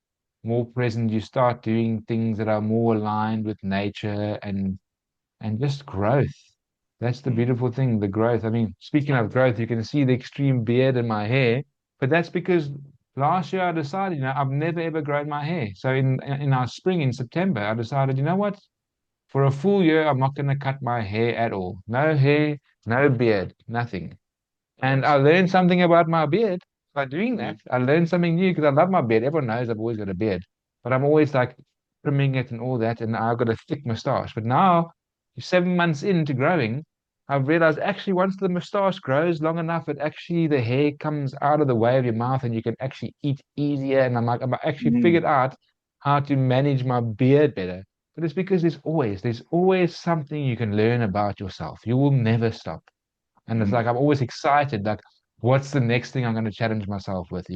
more present, you start doing things that are more aligned with nature and just growth. That's the mm, beautiful thing, the growth. I mean, speaking of growth, you can see the extreme beard in my hair, but that's because last year I decided, I've never ever grown my hair. So in our spring in September, I decided, you know what? For a full year, I'm not going to cut my hair at all. No hair, no beard, nothing. And I nice. learned something about my beard by doing Mm, that. I learned something new because I love my beard. Everyone knows I've always got a beard, but I'm always like trimming it and all that. And I've got a thick mustache. But now, 7 months into growing, I've realized actually once the mustache grows long enough, the hair comes out of the way of your mouth and you can actually eat easier. And I've actually mm, figured out how to manage my beard better. But it's because there's always something you can learn about yourself. You will never stop. And it's mm. like I'm always excited, like, what's the next thing I'm going to challenge myself with,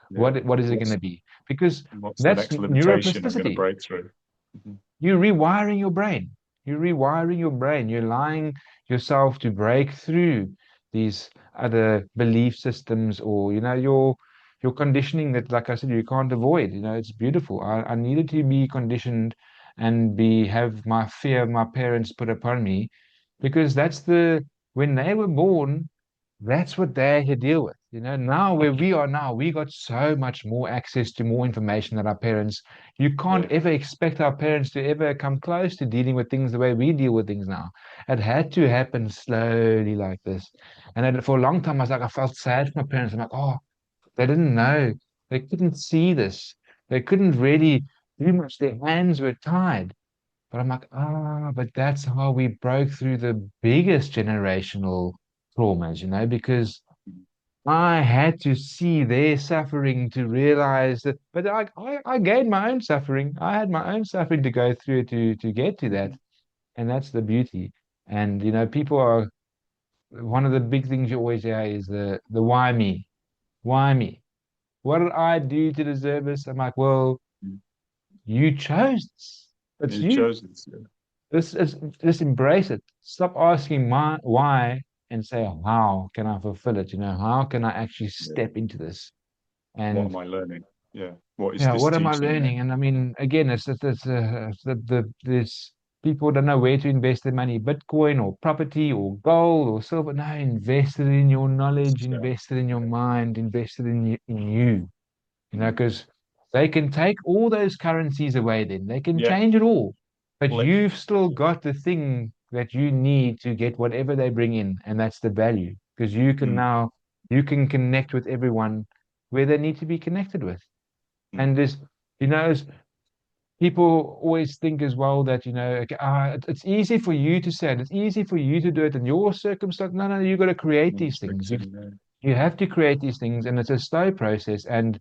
Yeah. What is it going What's to be? Because what's the that's next limitation I'm going to neuroplasticity. break through? Mhm, You're rewiring your brain. You're rewiring your brain. You're allowing yourself to break through these other belief systems or, your conditioning that, like I said, you can't avoid. It's beautiful. I needed to be conditioned and have my fear of my parents put upon me because when they were born, that's what they had to deal with. Now where we are now, we got so much more access to more information than our parents. You can't yeah. ever expect our parents to ever come close to dealing with things the way we deal with things now. It had to happen slowly like this. And for a long time, I felt sad for my parents. I'm like, oh, they didn't know. They couldn't see this. They couldn't really do much. Their hands were tied. But I'm like, but that's how we broke through the biggest generational traumas, because I had to see their suffering to realize that, but I gained my own suffering. I had my own suffering to go through to get to that. And that's the beauty. And, people are, one of the big things you always hear is the why me? Why me? What did I do to deserve this? I'm like, well, you chose this. It's You you. chose this. Yeah. This is Just embrace it. Stop asking why and say, how can I fulfill it? How can I actually Yeah. step into this? What And am I learning? Yeah. What is yeah, this what am I teaching me? learning? And I mean, again, there's people don't know where to invest their money, Bitcoin or property or gold or silver. No, invest it in your knowledge, So, invest it in your yeah. mind, invest it in you. Mm. Because they can take all those currencies away, then they can Yeah. change it all. But Flip. you've still got the thing that you need to get whatever they bring in, and that's the value. Because Mm. you can connect with everyone where they need to be connected with. Mm. And as people always think as well that, okay, it's easy for you to say it, it's easy for you to do it in your circumstance. No, no, you've got to create Mm. these things. Fix it in there. You have to create these things, and it's a slow process. And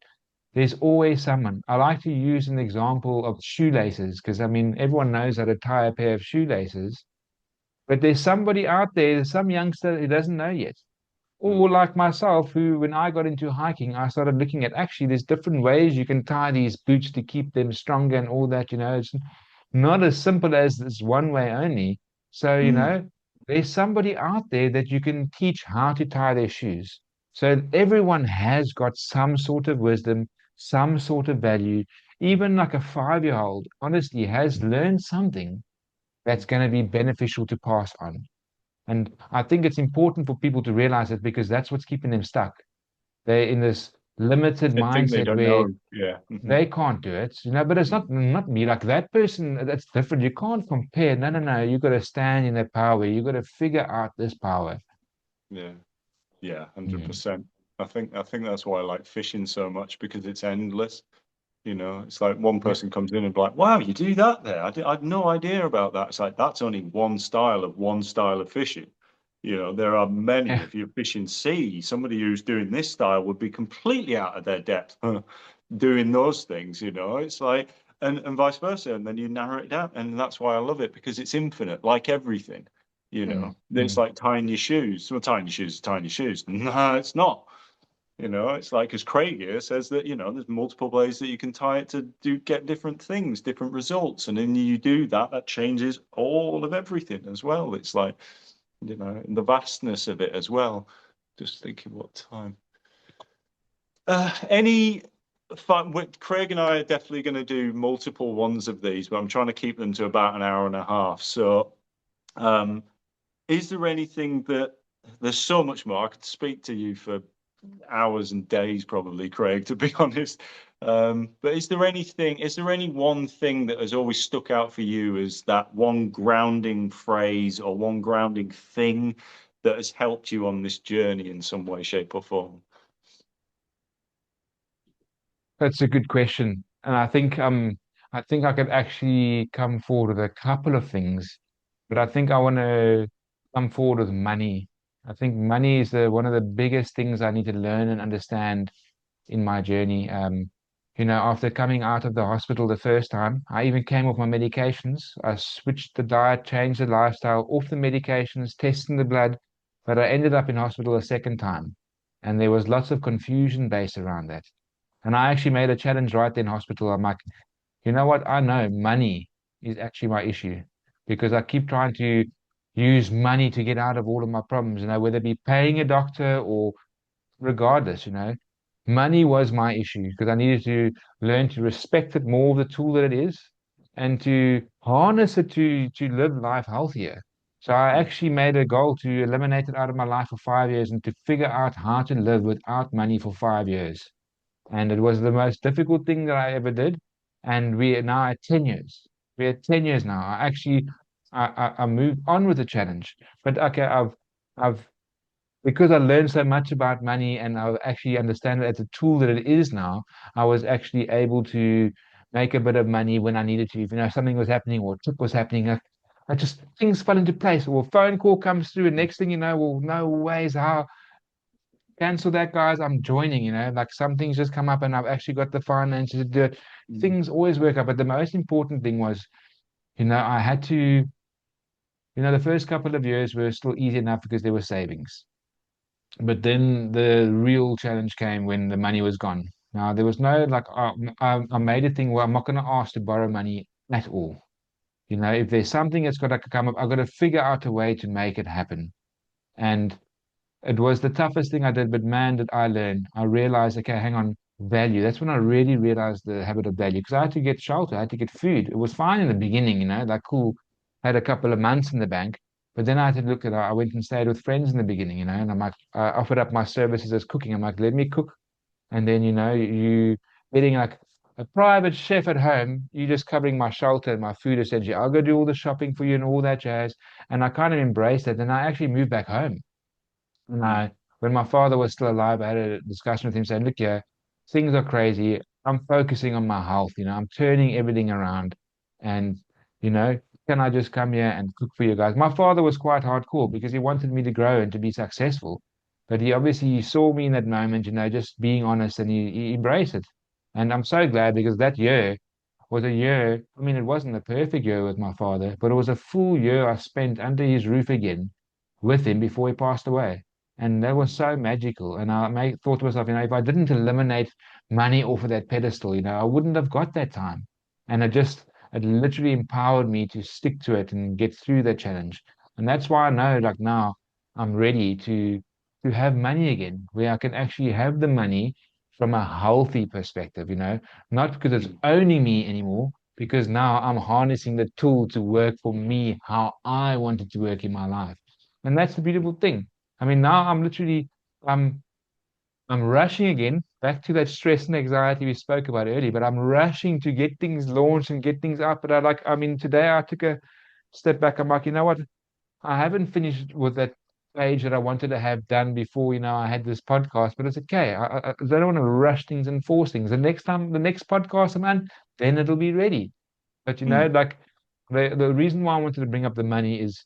there's always someone. I like to use an example of shoelaces because I mean everyone knows how to tie a pair of shoelaces, but there's somebody out there, there's some youngster who doesn't know yet. Mm. Or like myself, who when I got into hiking, I started looking at actually there's different ways you can tie these boots to keep them stronger and all that. It's not as simple as this one way only. So, Mm. there's somebody out there that you can teach how to tie their shoes. So everyone has got some sort of wisdom, some sort of value. Even like a 5-year-old, honestly, has learned something that's going to be beneficial to pass on. And I think it's important for people to realize it because that's what's keeping them stuck. They're in this limited I think they mindset don't where know. Yeah. they can't do it, but it's Mm. not me. Like that person, that's different. You can't compare. No, no, no. You got to stand in their power. You got to figure out this power. Yeah. Yeah. Mm. 100%. I think that's why I like fishing so much because it's endless. It's like one Yeah. person comes in and be like, "Wow, you do that there? I had no idea about that." It's like that's only one style of fishing. There are many. Yeah. If you're fishing sea, somebody who's doing this style would be completely out of their depth doing those things. It's like and vice versa, and then you narrow it down, and that's why I love it because it's infinite, like everything. Mm, It's mm. like tying your shoes. Well, tying your shoes is tying your shoes. No, it's not. It's like as Craig here says that, there's multiple ways that you can tie it to do get different things, different results. And then you do that, that changes all of everything as well. It's like, the vastness of it as well. Just thinking what time. Any fun with Craig and I are definitely going to do multiple ones of these, but I'm trying to keep them to about an hour and a half. So um is there anything that there's so much more. I could speak to you for hours and days, probably, Craig, to be honest. But is there any one thing that has always stuck out for you as that one grounding phrase or one grounding thing that has helped you on this journey in some way, shape, or form? That's a good question, and I think I could actually come forward with a couple of things, but I think I want to come forward with money. I think money is one of the biggest things I need to learn and understand in my journey. After coming out of the hospital the first time, I even came off my medications. I switched the diet, changed the lifestyle, off the medications, testing the blood, but I ended up in hospital a second time, and there was lots of confusion based around that. And I actually made a challenge right there in hospital. I'm like, you know what? I know money is actually my issue because I keep trying to use money to get out of all of my problems, whether it be paying a doctor or regardless, money was my issue because I needed to learn to respect it more of the tool that it is and to harness it to live life healthier. So I Mm. actually made a goal to eliminate it out of my life for 5 years and to figure out how to live without money for 5 years. And it was the most difficult thing that I ever did. And we are now at 10 years. We're at 10 years now. I moved on with the challenge. But okay, I've because I learned so much about money and I actually understand it as a tool that it is now, I was actually able to make a bit of money when I needed to. If, something was happening or a trip was happening, I just things fell into place. Or a phone call comes through, and next thing you know, well, no ways, how cancel that, guys. I'm joining, like some things just come up and I've actually got the finances to do it. Mm. Things always work out. But the most important thing was, I had to, the first couple of years were still easy enough because there were savings. But then the real challenge came when the money was gone. Now, there was no, like, I made a thing where I'm not going to ask to borrow money at all. If there's something that's got to come up, I've got to figure out a way to make it happen. And it was the toughest thing I did, but man, did I learn. I realized, okay, hang on, value. That's when I really realized the habit of value because I had to get shelter, I had to get food. It was fine in the beginning, like cool, had a couple of months in the bank, but then I had to look at, I went and stayed with friends in the beginning, and I'm like, I offered up my services as cooking. I'm like, let me cook. And then, you getting like a private chef at home, you just covering my shelter and my food essentially. I'll go do all the shopping for you and all that jazz. And I kind of embraced it. And I actually moved back home. And Mm. when my father was still alive, I had a discussion with him saying, look, yeah, things are crazy. I'm focusing on my health. I'm turning everything around. And, you know, can I just come here and cook for you guys? My father was quite hardcore because he wanted me to grow and to be successful. But he saw me in that moment, just being honest and he embraced it. And I'm so glad because that year was a year. I mean, it wasn't a perfect year with my father, but it was a full year I spent under his roof again with him before he passed away. And that was so magical. And thought to myself, if I didn't eliminate money off of that pedestal, I wouldn't have got that time. And it literally empowered me to stick to it and get through that challenge. And that's why I know, like now, I'm ready to have money again, where I can actually have the money from a healthy perspective, not because it's Mm. owning me anymore, because now I'm harnessing the tool to work for me how I wanted to work in my life. And that's the beautiful thing. I mean, now I'm I'm rushing again back to that stress and anxiety we spoke about earlier, but I'm rushing to get things launched and get things up. But I mean, today I took a step back. I'm like, you know what? I haven't finished with that page that I wanted to have done before, I had this podcast, but it's okay. I don't want to rush things and force things. The next podcast I'm on, then it'll be ready. But Mm. like the reason why I wanted to bring up the money is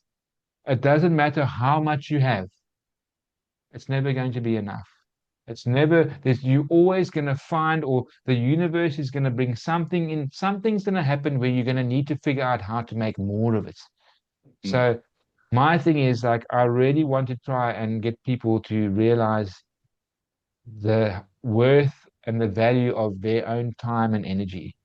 it doesn't matter how much you have, it's never going to be enough. It's never, you're always going to find, or the universe is going to bring something in, something's going to happen where you're going to need to figure out how to make more of it. Mm. So, my thing is like, I really want to try and get people to realize the worth and the value of their own time and energy,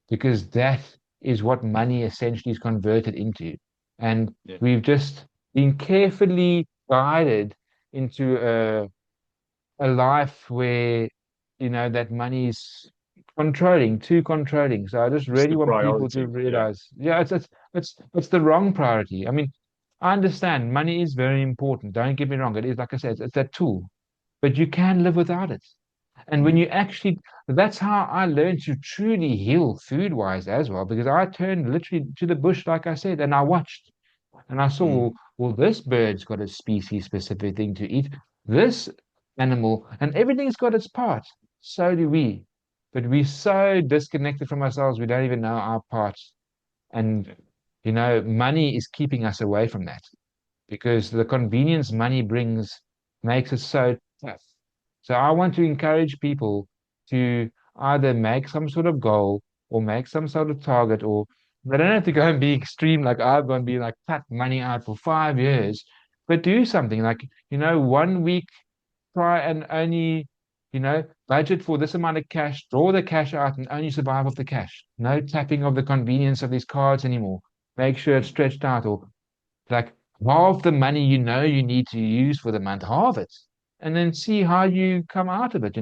because that is what money essentially is converted into. And Yeah. we've just been carefully guided into a life where that money is too controlling. So I just It's really the want people to priority. Yeah. realize, yeah, it's the wrong priority. I mean, I understand money is very important. Don't get me wrong. It is, like I said, it's a tool, but you can live without it. And when Mm. you actually, that's how I learned to truly heal food wise as well, because I turned literally to the bush, like I said, and I watched. And I saw, Mm. well, this bird's got a species specific thing to eat, this animal, and everything's got its part. So do we. But we're so disconnected from ourselves, we don't even know our parts. And, Yeah. money is keeping us away from that because the convenience money brings makes it so tough. So I want to encourage people to either make some sort of goal or make some sort of target, or they don't have to go and be extreme like I've gone be like cut money out for 5 years, but do something like, 1 week try and only, budget for this amount of cash, draw the cash out and only survive off the cash. No tapping of the convenience of these cards anymore. Make sure it's Mm. stretched out, or like halve the money you need to use for the month, halve it, and then see how you come out of it.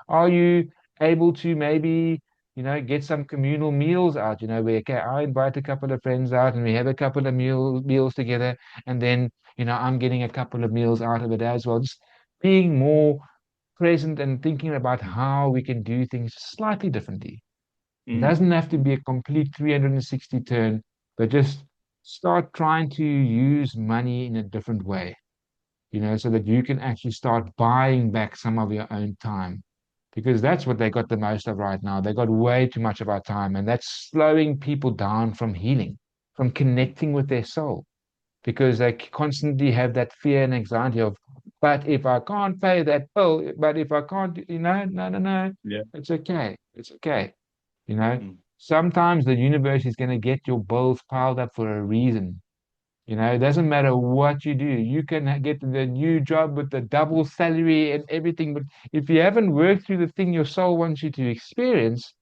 Are you able to maybe, get some communal meals out, where, okay, I invite a couple of friends out and we have a couple of meals together, and then, I'm getting a couple of meals out of it as well. Just being more present and thinking about Mm. how we can do things slightly differently. It Mm. doesn't have to be a complete 360 turn, but just start trying to use money in a different way. so that you can actually start buying back some of your own time. Because that's what they got the most of right now. They got way too much of our time, and that's slowing people down from healing, from connecting with their soul, because they constantly have that fear and anxiety of, but if I can't pay that bill, but if I can't, no, no, no, Yeah. it's okay. It's okay. You know, Mm. sometimes the universe is going to get your bills piled up for a reason. It doesn't matter what you do. You can get the new job with the double salary and everything, but if you haven't worked through the thing your soul wants you to experience,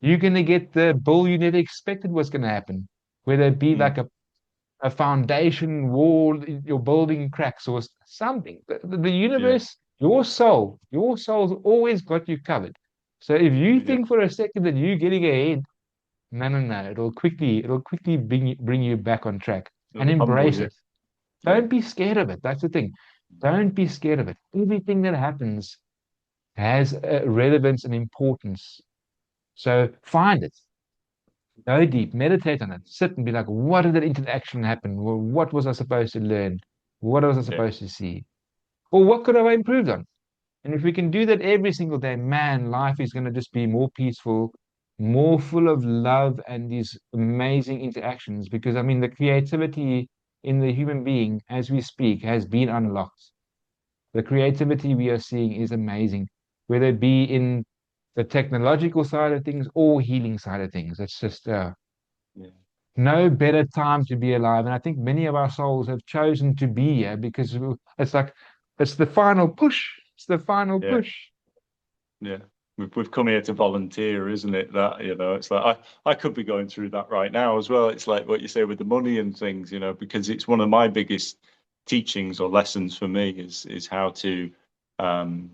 you're going to get the bill you never expected was going to happen. Whether it be Mm. like a foundation wall, your building cracks or something. The Yeah. universe, your soul's always got you covered. So if you Yeah. think for a second that you're getting ahead, no, no, no. It'll quickly bring you back on track and It'll humble embrace you. it. Yeah. Don't be scared of it. That's the thing. Don't be scared of it. Everything that happens has a relevance and importance. So find it. Go deep, meditate on it, sit and be like, what did that interaction happen? Well, what was I supposed to learn? What was I Yeah. supposed to see? Or what could I have improved on? And if we can do that every single day, man, life is going to just be more peaceful, more full of love and these amazing interactions. Because I mean, the creativity in the human being as we speak has been unlocked. The creativity we are seeing is amazing, whether it be in the technological side of things or healing side of things. It's just Yeah. no better time to be alive. And I think many of our souls have chosen to be here because it's like, it's the final push. It's the final Yeah. push. Yeah. We've come here to volunteer, isn't it? That, it's like I could be going through that right now as well. It's like what you say with the money and things, because it's one of my biggest teachings or lessons for me is how to um,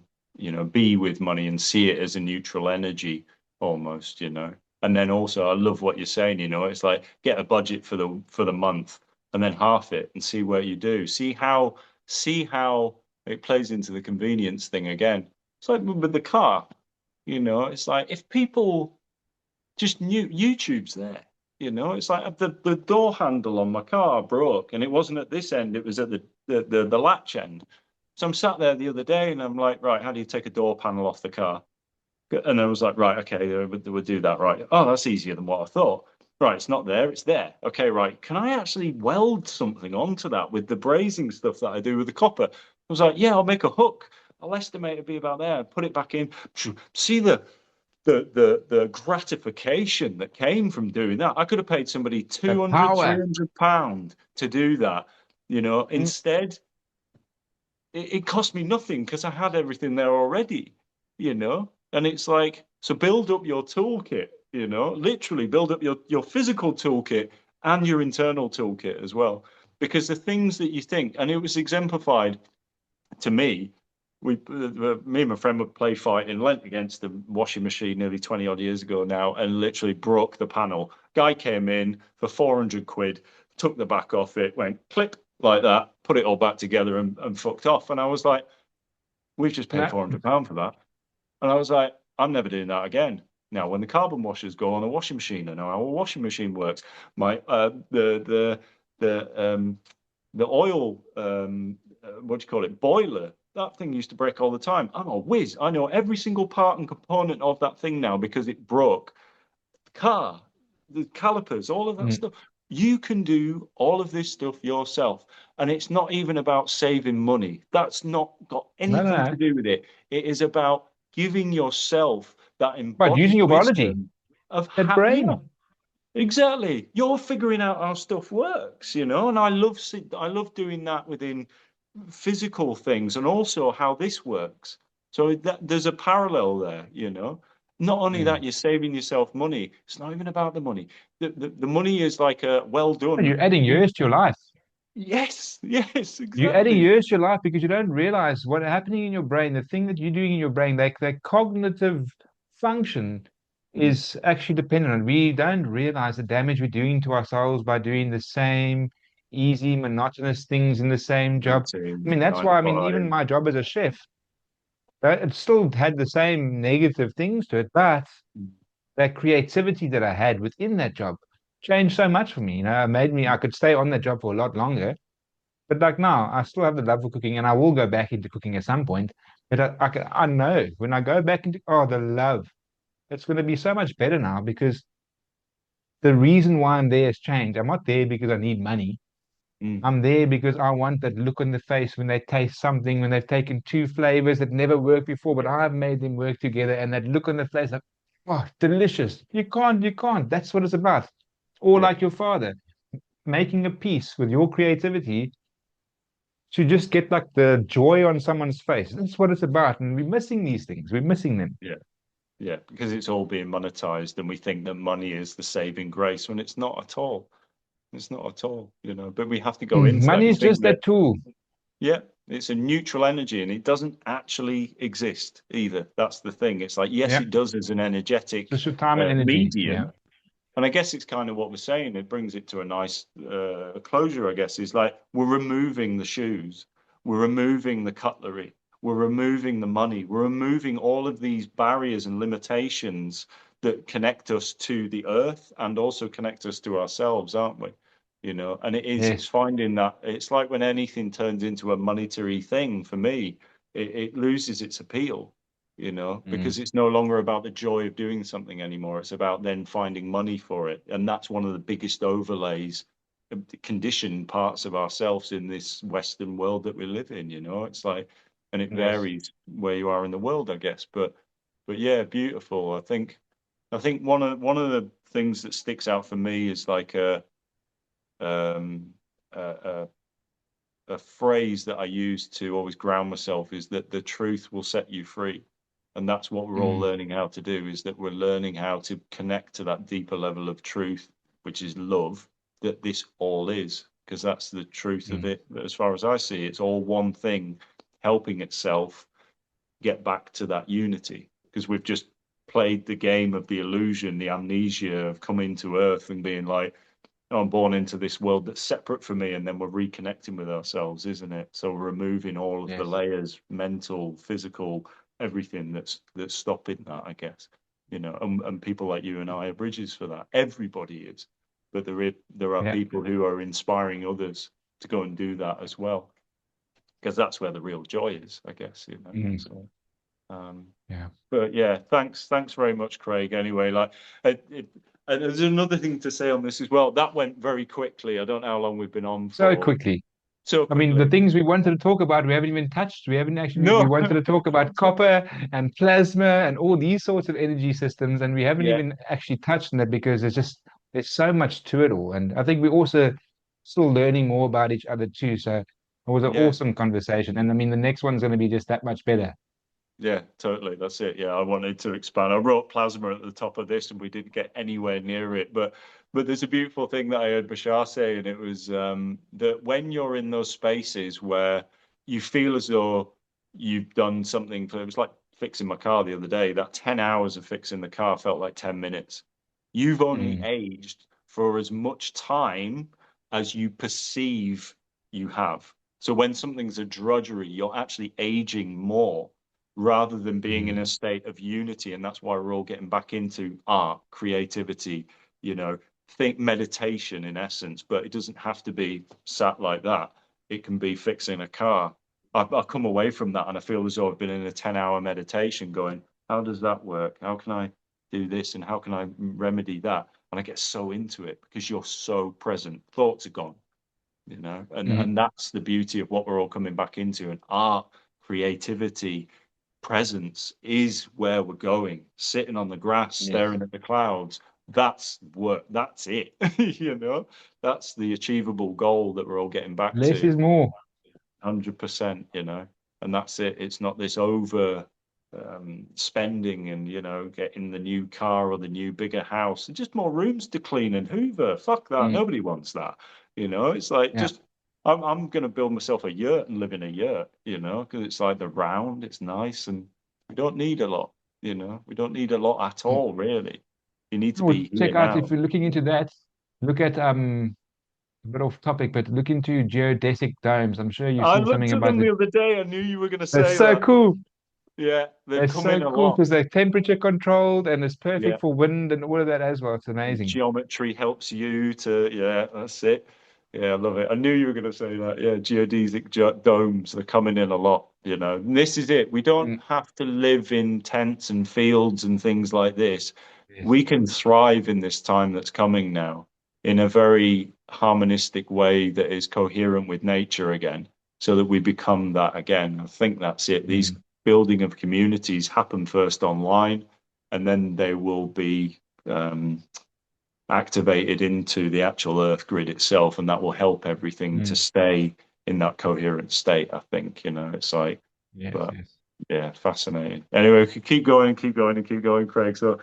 be with money and see it as a neutral energy almost, And then also I love what you're saying, it's like get a budget for the month and then half it and see where you do. See how it plays into the convenience thing again. It's like with the car, it's like if people just knew YouTube's there, it's like the door handle on my car broke and it wasn't at this end, it was at the latch end. So I'm sat there the other day and I'm like, right, how do you take a door panel off the car? And I was like, right, okay, we'll do that, right. Oh, that's easier than what I thought. Right, it's not there, it's there. Okay, right. Can I actually weld something onto that with the brazing stuff that I do with the copper? I was like, yeah, I'll make a hook. I'll estimate it'd be about there. Put it back in. See the gratification that came from doing that. I could have paid somebody The 200, power. 300 pound to do that. Mm, Instead, it cost me nothing because I had everything there already, And it's like, so build up your toolkit, literally build up your physical toolkit and your internal toolkit as well. Because the things that you think, and it was exemplified to me, me and my friend would play fighting, leant against the washing machine nearly 20 odd years ago now, and literally broke the panel. Guy came in for 400 quid, took the back off it, went click like that, put it all back together and fucked off. And I was like, we've just paid no, £400 for that. And I was like, I'm never doing that again. Now, when the carbon washers go on a washing machine, I know how a washing machine works. My the oil what do you call it, boiler. That thing used to break all the time. I'm a whiz. I know every single part and component of that thing now because it broke. The car, the calipers, all of that mm, stuff. You can do all of this stuff yourself. And it's not even about saving money. That's not got no, no, anything to no. do with it. It is about giving yourself that But using embodied your biology, wisdom of that how, yeah, brain. exactly. You're figuring out how stuff works, and I love doing that within physical things and also how this works. So there's a parallel there, Not only that, Mm. you're saving yourself money. It's not even about the money. The money is like a well And done. you're adding You years to your life. yes, yes, You're adding exactly. years to your life because you don't realize what's happening in your brain, the thing that you're doing in your brain, like that cognitive function Mm. is actually dependent on. We don't realize the damage we're doing to ourselves by doing the same easy, monotonous things in the same job. I Routine, mean, that's nine why, to I mean, even five. my job as a chef, it still had the same negative things to it, but Mm. that creativity that I had within that job changed so much for me. It made me, I could stay on that job for a lot longer, But like now, I still have the love for cooking, and I will go back into cooking at some point. But I know when I go back into the love, it's going to be so much better now because the reason why I'm there has changed. I'm not there because I need money. Mm. I'm there because I want that look on the face when they taste something, when they've taken two flavors that never worked before, but I've made them work together, and that look on the face like, oh, delicious. You can't. That's what it's about. Or Yeah. like your father, making a piece with your creativity to just get like the joy on someone's face. That's what it's about. And we're missing these things. We're missing them. Yeah. Yeah. Because it's all being monetized and we think that money is the saving grace when it's not at all. It's not at all, but we have to go into that. Money You is think just that, that tool. yeah, it's a neutral energy and it doesn't actually exist either. That's the thing. It's like, yes, Yeah. it does as an energetic Just your time and energy. Yeah. medium. And I guess it's kind of what we're saying. It brings it to a nice closure, I guess, is like we're removing the shoes, we're removing the cutlery, we're removing the money, we're removing all of these barriers and limitations that connect us to the earth and also connect us to ourselves, aren't we? And it's Yes. finding that it's like when anything turns into a monetary thing for me, it loses its appeal, Mm. because it's no longer about the joy of doing something anymore. It's about then finding money for it. And that's one of the biggest overlays, conditioned parts of ourselves in this Western world that we live in. It's like, and it Yes. varies where you are in the world, I guess. But yeah, beautiful. I think one of the things that sticks out for me is like um, a, a phrase that I use to always ground myself is that the truth will set you free. And that's what we're all Mm. learning how to do, is that we're learning how to connect to that deeper level of truth, which is love, that this all is, because that's the truth of Mm. it. But as far as I see, it's all one thing helping itself get back to that unity, because we've just played the game of the illusion, the amnesia of coming to Earth and being like, I'm born into this world that's separate from me, and then we're reconnecting with ourselves, isn't it? So we're removing all of the Yes. layers, mental, physical, everything that's stopping that, I guess. And people like you and I are bridges for that. Everybody is, but there are Yeah. people who are inspiring others to go and do that as well, because that's where the real joy is, I guess. Mm. So. Um, Yeah. but yeah, thanks very much, Craig. Anyway, like, and there's another thing to say on this as well. That went very quickly. I don't know how long we've been on So for. quickly. So I mean, the quickly. things we wanted to talk about, we haven't even touched. We haven't actually, we No. wanted to talk about copper and plasma and all these sorts of energy systems, and we haven't Yeah, even actually touched on it because there's so much to it all. And I think we're also still learning more about each other too. So it was an yeah. awesome conversation. And I mean, the next one's going to be just that much better. Yeah, totally. That's it. Yeah, I wanted to expand. I wrote plasma at the top of this, and we didn't get anywhere near it. But there's a beautiful thing that I heard Bashar say, and it was that when you're in those spaces where you feel as though you've done something it was like fixing my car the other day. That 10 hours of fixing the car felt like 10 minutes. You've only Mm. aged for as much time as you perceive you have. So when something's a drudgery, you're actually aging more rather than being in Mm. a state of unity. And that's why we're all getting back into art, creativity, you know, think meditation in essence, but it doesn't have to be sat like that. It can be fixing a car. I've come away from that and I feel as though I've been in a 10-hour meditation going, how does that work? How can I do this? And how can I remedy that? And I get so into it because you're so present. Thoughts are gone, and Mm. that's the beauty of what we're all coming back into. And art, creativity, presence is where we're going. Sitting on the grass, Yes. staring at the clouds. That's work. That's it. That's the achievable goal that we're all getting back Less to. is more. 100%, and that's it. It's not this over spending and, getting the new car or the new bigger house. It's just more rooms to clean and hoover. Fuck that. Mm. Nobody wants that. It's like Yeah. just I'm going to build myself a yurt and live in a yurt, because it's like the round, it's nice, and we don't need a lot, we don't need a lot at Mm. all, really. You need to Or be here check out if now. you're looking into that, look at a bit off topic, but look into geodesic domes. I'm sure you've I seen looked something at about them it. the other day. I knew you were going to It's say so that. cool. Yeah, they've It's come in so a cool lot. because they're temperature controlled and it's perfect Yeah. for wind and all of that as well. It's amazing. Geometry helps you to, yeah, that's it. Yeah, I love it. I knew you were going to say that. Yeah, geodesic domes, they're coming in a lot, you know. And this is it. We don't Mm, have to live in tents and fields and things like this. yes. We can thrive in this time that's coming now in a very harmonistic way that is coherent with nature again, so that we become that again. I think that's it. These Mm, building of communities happen first online, and then they will be activated into the actual Earth grid itself, and that will help everything to mm, stay in that coherent state. I think, you know, it's like, yes, but yes. yeah, fascinating. Anyway, we could keep going and keep going and keep going, Craig. So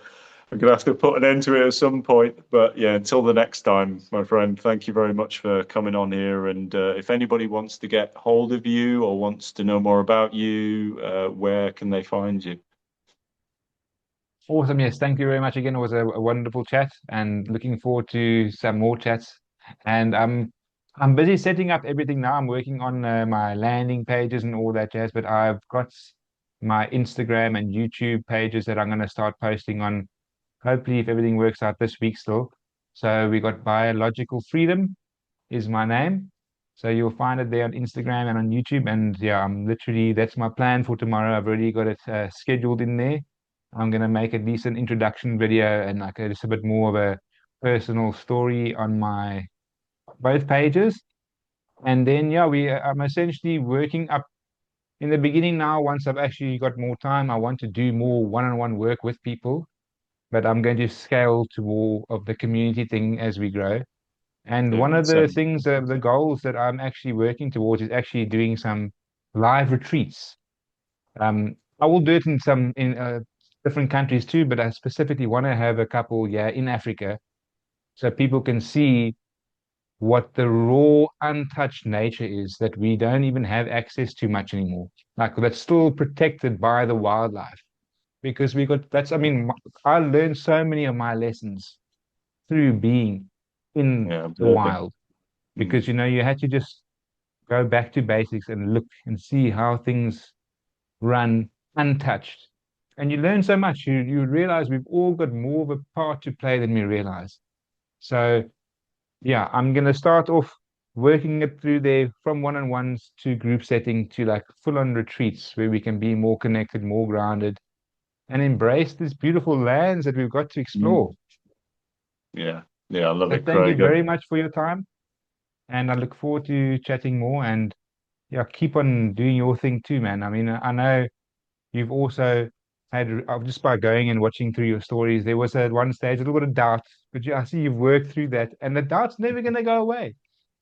I'm gonna have to put an end to it at some point. But yeah, until the next time, my friend, thank you very much for coming on here. And if anybody wants to get hold of you or wants to know more about you, where can they find you? Awesome. Yes. Thank you very much again. It was a wonderful chat and looking forward to some more chats. And I'm busy setting up everything now. I'm working on my landing pages and all that jazz, but I've got my Instagram and YouTube pages that I'm going to start posting on, hopefully, if everything works out this week still. So we got Biological Freedom is my name. So you'll find it there on Instagram and on YouTube. And yeah, I'm literally, that's my plan for tomorrow. I've already got it scheduled in there. I'm going to make a decent introduction video and like just a bit more of a personal story on my both pages. And then, yeah, I'm essentially working up in the beginning now. Once I've actually got more time, I want to do more one-on-one work with people, but I'm going to scale to more of the community thing as we grow. And Yeah, one of the same. things, the goals that I'm actually working towards is actually doing some live retreats. I will do it in some in different countries too, but I specifically want to have a couple, yeah, in Africa, so people can see what the raw, untouched nature is that we don't even have access to much anymore. Like that's still protected by the wildlife because we got that's. I mean, I learned so many of my lessons through being in Yeah, the observing. wild Mm, because you had to just go back to basics and look and see how things run untouched. And you learn so much. You realize we've all got more of a part to play than we realize. So yeah, I'm gonna start off working it through there from one-on-ones to group setting to like full-on retreats where we can be more connected, more grounded, and embrace these beautiful lands that we've got to explore. mm. Yeah, yeah, I love So it, thank you Craig. very much for your time, and I look forward to chatting more and yeah, keep on doing your thing too, man. I mean, I know you've also had, just by going and watching through your stories, there was at one stage a little bit of doubt, but I see you've worked through that, and the doubt's never going to go away,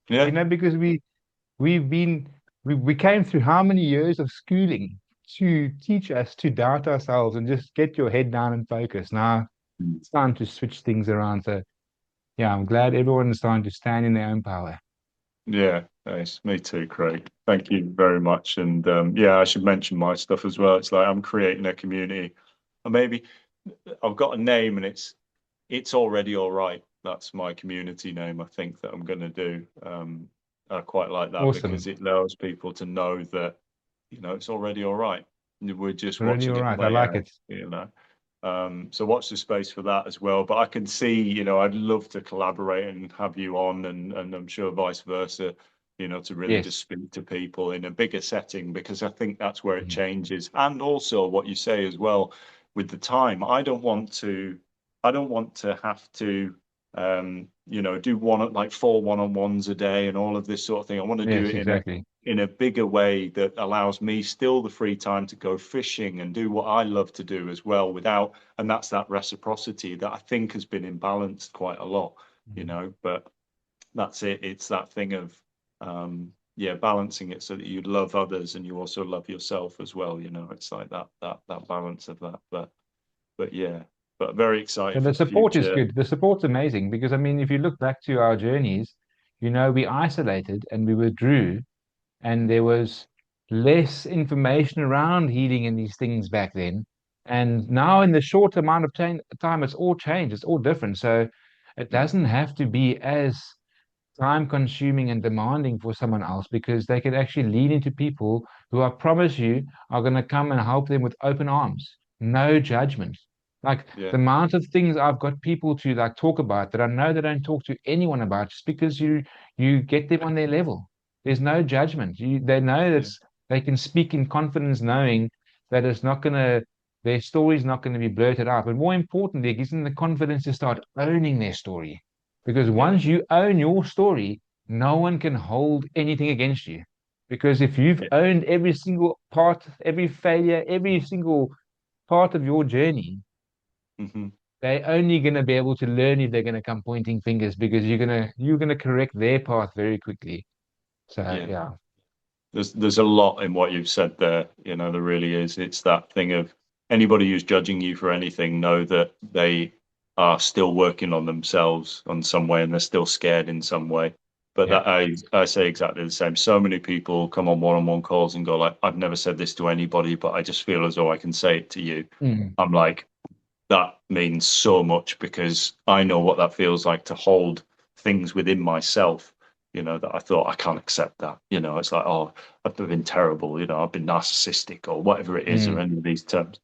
Yeah, because we've been, we came through how many years of schooling to teach us to doubt ourselves and just get your head down and focus. Now it's time to switch things around. So, yeah, I'm glad everyone is starting to stand in their own power. yeah, nice. Me too, Craig. Thank you very much. And yeah, I should mention my stuff as well. It's like I'm creating a community. Or maybe I've got a name and it's already all right. That's my community name, I think, that I'm gonna do. I quite like that because Awesome. it allows people to know that, you know, it's already all right. We're just Already watching all it right. I play like out, it. you know. So watch the space for that as well. But I can see, you know, I'd love to collaborate and have you on, and I'm sure vice versa, you know, to really just Yes. speak to people in a bigger setting because I think that's where it Mhm. changes. And also what you say as well with the time. I don't want to have to, you know, do one like four one-on-ones a day and all of this sort of thing. I want to do Yes, it exactly. in a bigger way that allows me still the free time to go fishing and do what I love to do as well without, and that's that reciprocity that I think has been imbalanced quite a lot, you Mhm. know, but that's it. It's that thing of, yeah, balancing it so that you love others and you also love yourself as well. You know, it's like that balance of that. But yeah, but very So excited for the the support is future. good. The support's amazing because I mean, if you look back to our journeys, we isolated and we withdrew, and there was less information around healing and these things back then. And now, in the short amount of time, it's all changed. It's all different. So it doesn't have to be as time consuming and demanding for someone else because they can actually lean into people who I promise you are going to come and help them with open arms, no judgment. Like Yeah. the amount of things I've got people to like talk about that I know they don't talk to anyone about just because you get them on their level. There's no judgment. They know Yeah. that's they can speak in confidence knowing that it's not gonna their story's not gonna be blurted out. But more importantly, it gives them the confidence to start owning their story. Because Yeah. once you own your story, no one can hold anything against you. Because if you've Yeah. owned every single part, every failure, every single part of your journey, Hmm. they're only going to be able to learn if they're going to come pointing fingers because you're gonna correct their path very quickly. So Yeah. yeah, There's a lot in what you've said there. There really is. It's that thing of anybody who's judging you for anything know that they are still working on themselves on some way and they're still scared in some way. But yeah, that I say exactly the same. So many people come on one-on-one calls and go like, I've never said this to anybody, but I just feel as though I can say it to you. mm, I'm like, that means so much because I know what that feels like to hold things within myself, that I thought I can't accept that. It's like, oh, I've been terrible, I've been narcissistic or whatever it is, or mm, any of these terms.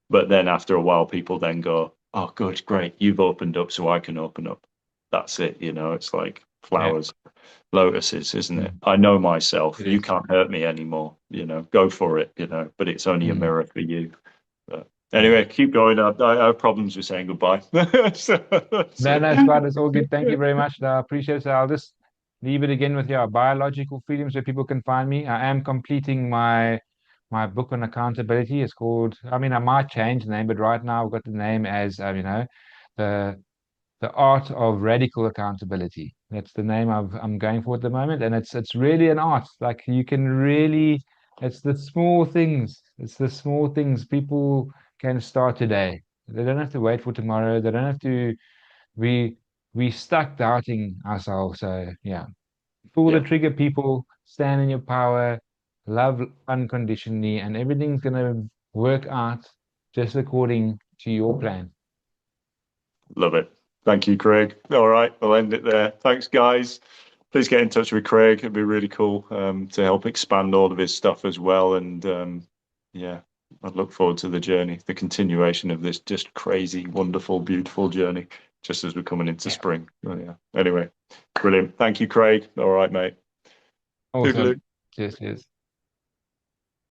But then after a while, people then go, oh, good, great, you've opened up so I can open up. That's it, it's like yeah, flowers, lotuses, isn't it? mm, I know myself. it You is. can't hurt me anymore, go for it, but it's only a Mm, mirror for you. But yeah. anyway, keep going. I have problems with saying goodbye. No, So, no, Scott, it's all good. Thank you very much. I appreciate it. So I'll just leave it again with your biological freedom so people can find me. I am completing my book on accountability. It's called, I mean, I might change the name, but right now I've got the name as the the art of radical accountability. That's the name I'm going for at the moment, and it's really an art. Like you can really, it's the small things. It's the small things people can start today. They don't have to wait for tomorrow. They don't have to. We we stuck doubting ourselves. So yeah, pull the yeah, trigger, people. Stand in your power. Love unconditionally, and everything's gonna work out just according to your plan. love it. Thank you, Craig. All right, we'll end it there. Thanks, guys. Please get in touch with Craig. It'd be really cool to help expand all of his stuff as well. And yeah, I look forward to the journey, the continuation of this just crazy, wonderful, beautiful journey, just as we're coming into Yeah, spring. Oh, yeah. Anyway, brilliant. Thank you, Craig. All right, mate. Toodaloo. awesome. Cheers, cheers.